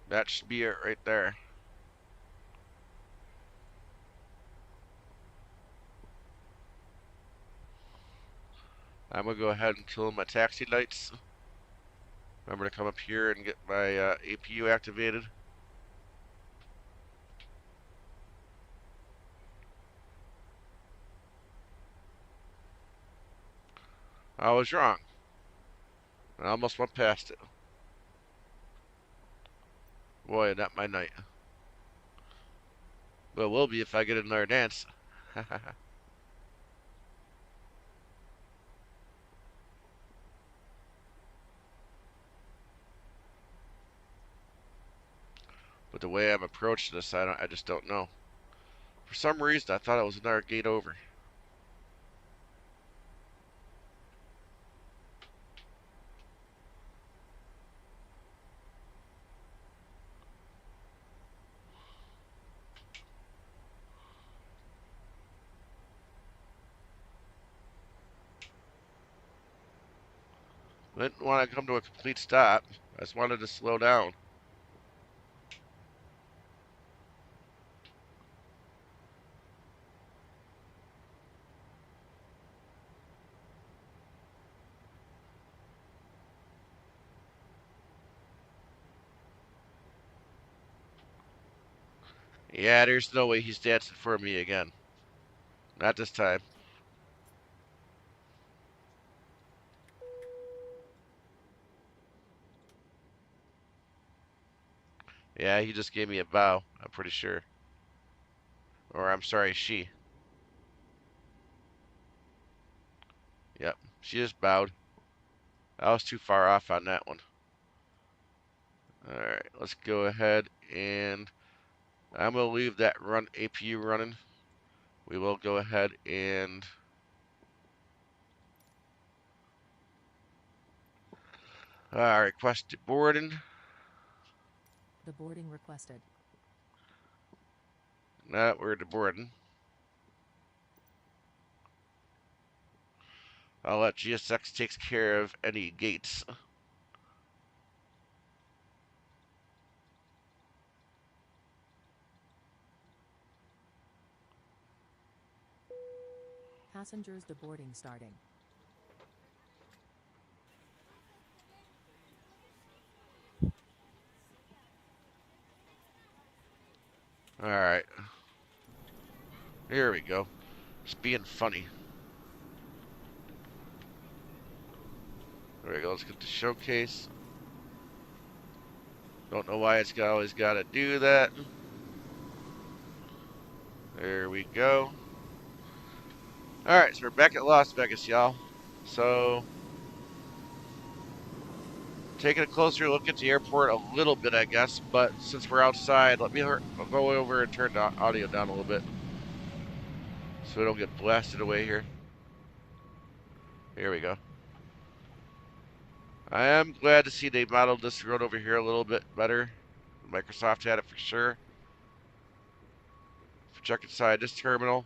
That should be it right there. I'm gonna go ahead and kill my taxi lights. Remember to come up here and get my APU activated. I was wrong. I almost went past it. Boy, not my night. But it will be if I get another dance. But the way I'm approaching this, I just don't know. For some reason, I thought it was another gate over. I didn't want to come to a complete stop. I just wanted to slow down. Yeah, there's no way he's dancing for me again. Not this time. Yeah, he just gave me a bow, I'm pretty sure. Or I'm sorry, she. Yep, she just bowed. I was too far off on that one. Alright, let's go ahead and I'm going to leave that APU running. We will go ahead and request boarding. The boarding requested. Now we're boarding. I'll let GSX takes care of any gates. Passengers deboarding starting. Alright. Here we go. It's being funny. There we go. Let's get the showcase. Don't know why it's always got to do that. There we go. Alright, so we're back at Las Vegas, y'all. So, taking a closer look at the airport a little bit, I guess. But since we're outside, I'll go over and turn the audio down a little bit, so we don't get blasted away here. Here we go. I am glad to see they modeled this road over here a little bit better. Microsoft had it for sure. Check inside this terminal.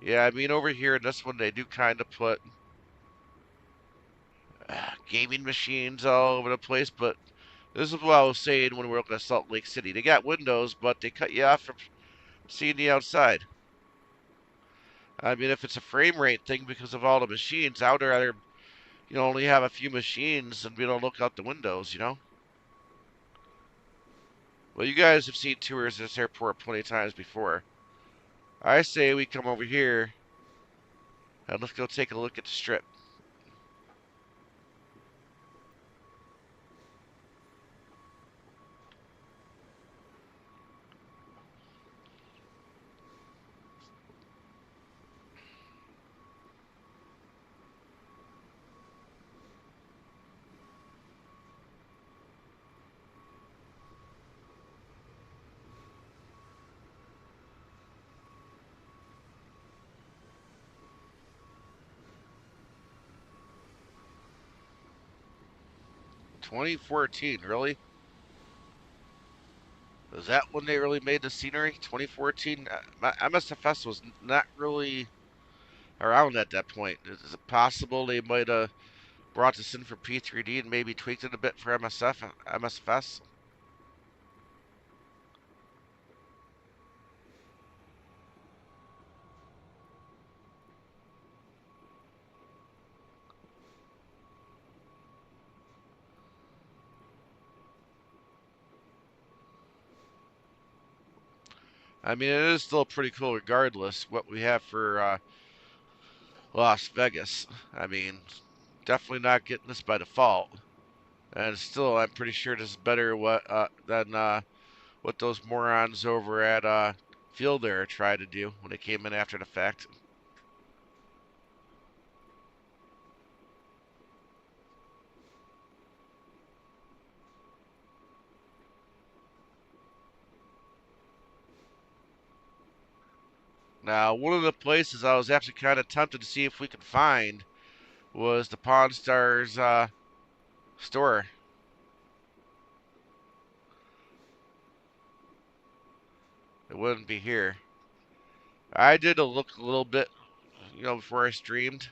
Yeah, I mean over here in this one they do kind of put gaming machines all over the place, but this is what I was saying when we were looking at Salt Lake City. They got windows, but they cut you off from seeing the outside. I mean, if it's a frame rate thing because of all the machines, I would rather, you only have a few machines and we don't look out the windows, you know? Well, you guys have seen tours of this airport plenty of times before. I say we come over here and let's go take a look at the strip. "2014, really? Was that when they really made the scenery? 2014? Msfs was not really around at that point. Is it possible they might have brought this in for P3D and maybe tweaked it a bit for Msfs? I mean, it is still pretty cool regardless what we have for Las Vegas. I mean, definitely not getting this by default. And still, I'm pretty sure this is better than what those morons over at Field Air tried to do when they came in after the fact. Now, one of the places I was actually kind of tempted to see if we could find was the Pawn Stars store. It wouldn't be here. I did look a little bit, before I streamed.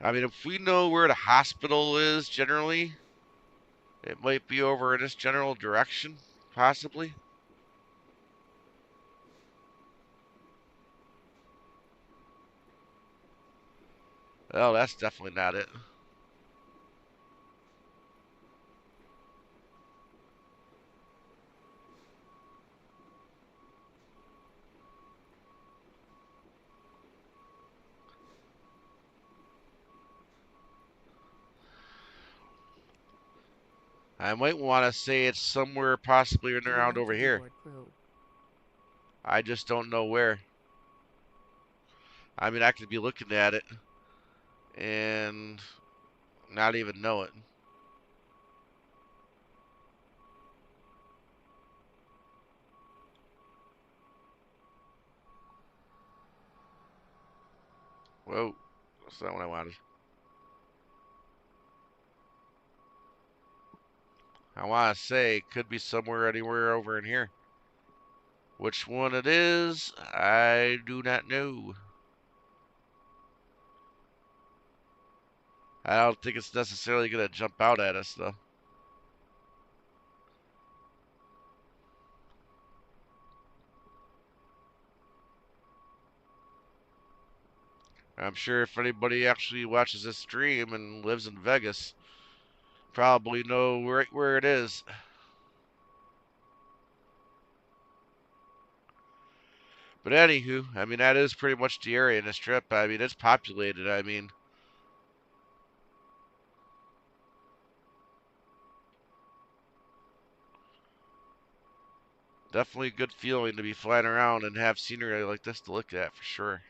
I mean, if we know where the hospital is generally, it might be over in this general direction, possibly. Oh, that's definitely not it. I might want to say it's somewhere possibly in around over here. I just don't know where. I mean, I could be looking at it and not even know it. Whoa, that's not what I wanted. I want to say it could be somewhere anywhere over in here. Which one it is, I do not know. I don't think it's necessarily going to jump out at us, though. I'm sure if anybody actually watches this stream and lives in Vegas, probably know right where it is. But anywho, I mean, that is pretty much the area in this strip. I mean, it's populated. I mean, definitely a good feeling to be flying around and have scenery like this to look at for sure.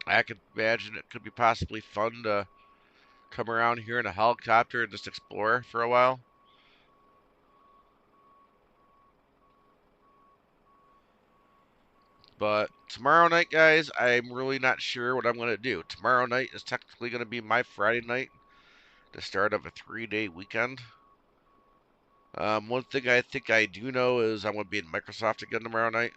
I could imagine it could be possibly fun to come around here in a helicopter and just explore for a while. But tomorrow night, guys, I'm really not sure what I'm going to do. Tomorrow night is technically going to be my Friday night, the start of a 3-day weekend. One thing I think I do know is I'm going to be in Microsoft again tomorrow night.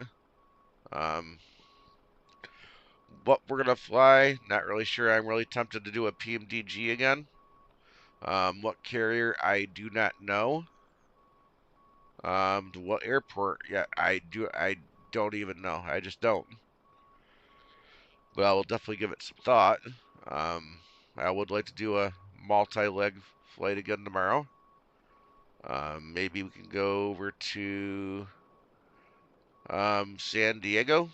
What we're going to fly, not really sure. I'm really tempted to do a Pmdg again. What carrier, I do not know. To what airport, yeah, I don't even know. I just don't. but I will definitely give it some thought. I would like to do a multi-leg flight again tomorrow. Maybe we can go over to San Diego.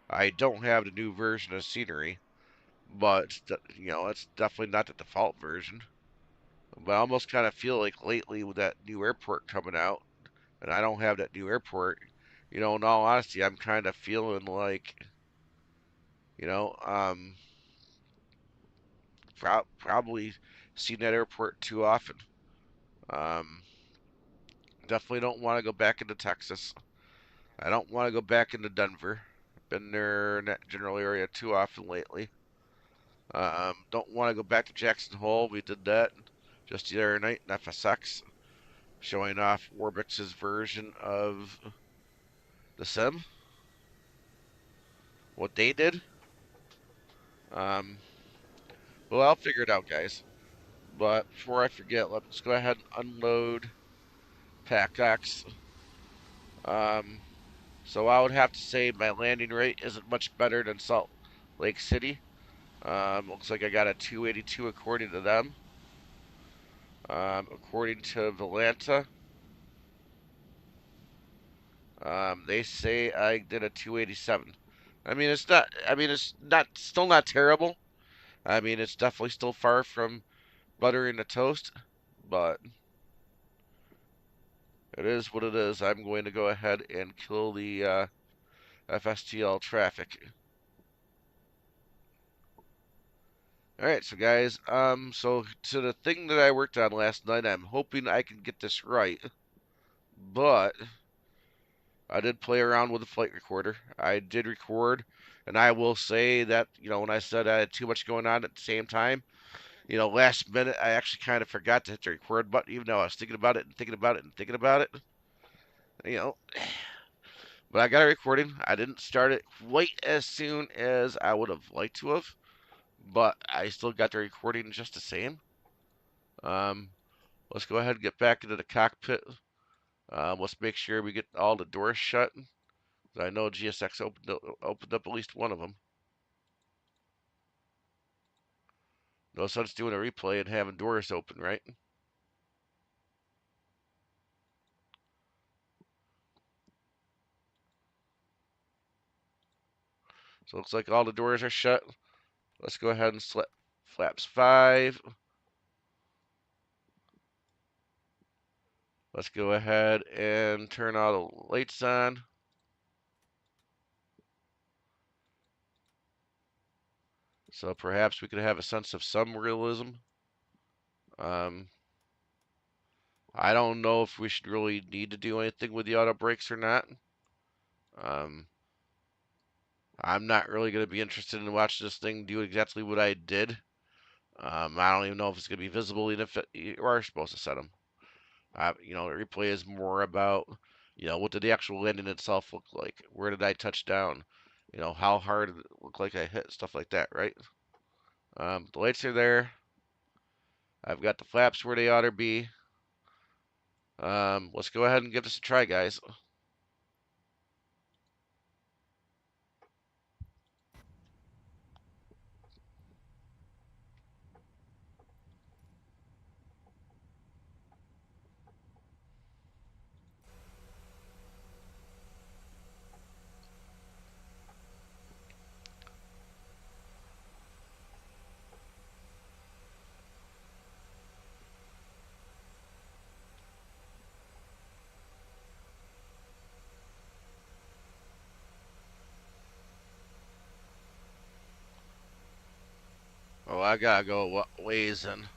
I don't have the new version of scenery, but you know, it's definitely not the default version. But I almost kind of feel like lately with that new airport coming out, and I don't have that new airport, you know, in all honesty, I'm kind of feeling like, you know, probably seen that airport too often. Um, Definitely don't want to go back into Texas. I don't want to go back into Denver. Been there in that general area too often lately. Don't want to go back to Jackson Hole. We did that just the other night in FSX, showing off Orbix's version of the sim, what they did. Um, well, I'll figure it out, guys. But before I forget, let's go ahead and unload PACX. Um, so I would have to say my landing rate isn't much better than Salt Lake City. Looks like I got a 282 according to them. According to Valanta, they say I did a 287. I mean, it's not. I mean, it's not. Still not terrible. I mean, it's definitely still far from buttering the toast, but it is what it is. I'm going to go ahead and kill the FSTL traffic. All right, so guys, so to the thing that I worked on last night, I'm hoping I can get this right, but I did play around with the flight recorder. I did record, and I will say that, you know, when I said I had too much going on at the same time, you know, last minute, I actually kind of forgot to hit the record button, even though I was thinking about it and thinking about it and thinking about it. You know, but I got a recording. I didn't start it quite as soon as I would have liked to have, but I still got the recording just the same. Um, let's go ahead and get back into the cockpit. Let's make sure we get all the doors shut. I know GSX opened up at least one of them. No sense doing a replay and having doors open, right? So it looks like all the doors are shut. Let's go ahead and slip flaps 5. Let's go ahead and turn all the lights on. So perhaps we could have a sense of some realism. Um, I don't know if we should really need to do anything with the auto brakes or not. I'm not really going to be interested in watching this thing do exactly what I did. I don't even know if it's going to be visible, even if you are supposed to set them. You know, replay is more about, you know, what did the actual landing itself look like? Where did I touch down? You know, how hard did it look like I hit? Stuff like that, right? The lights are there. I've got the flaps where they ought to be. Let's go ahead and give this a try, guys. Oh, I gotta go ways in.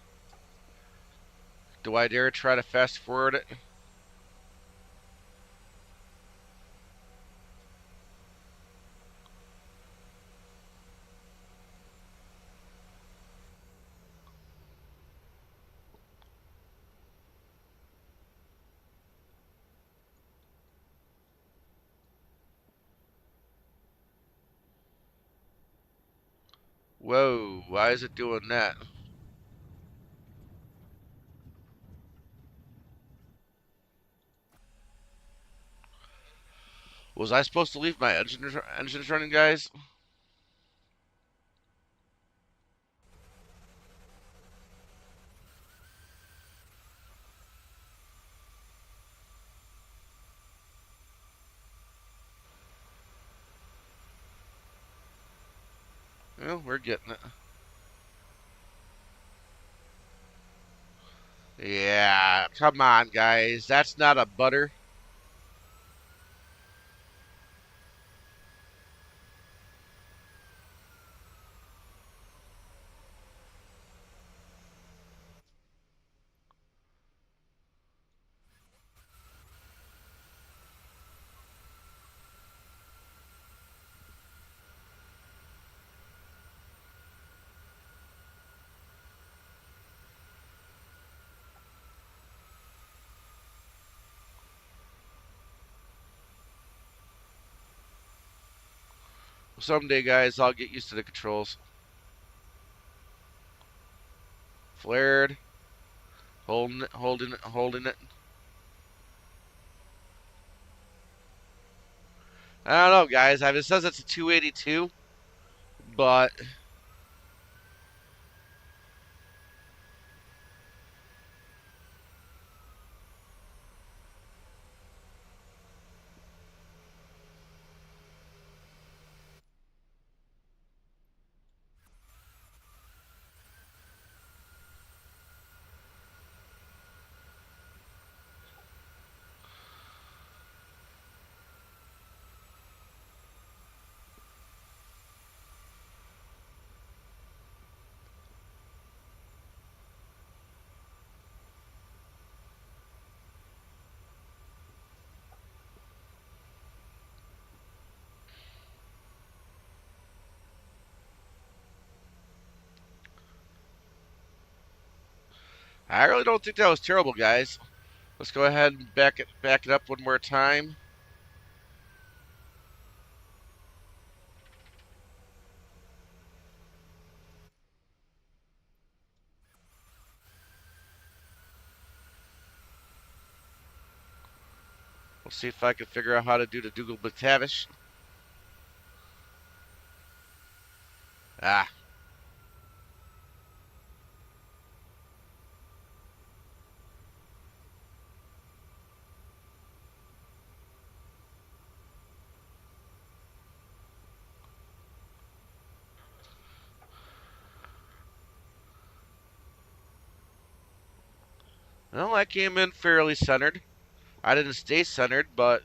Do I dare try to fast forward it? Whoa, why is it doing that? Was I supposed to leave my engines running, guys? Well, we're getting it. Yeah, come on, guys. That's not a butter. Someday, guys, I'll get used to the controls. Flared. Holding it, holding it, holding it. I don't know, guys. It says it's a 282, but I really don't think that was terrible, guys. Let's go ahead and back it up one more time. We'll see if I can figure out how to do the Dougal McTavish. Ah. Well, I came in fairly centered. I didn't stay centered, but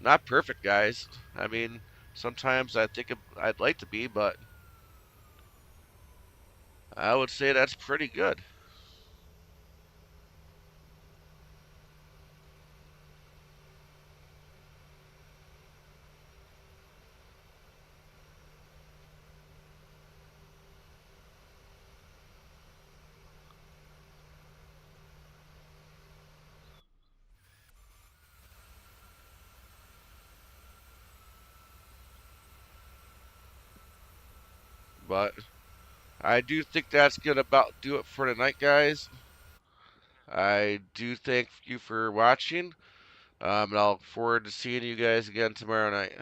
not perfect, guys. I mean, sometimes I think I'd like to be, but I would say that's pretty good. But I do think that's going to about do it for tonight, guys. I do thank you for watching. And I'll look forward to seeing you guys again tomorrow night.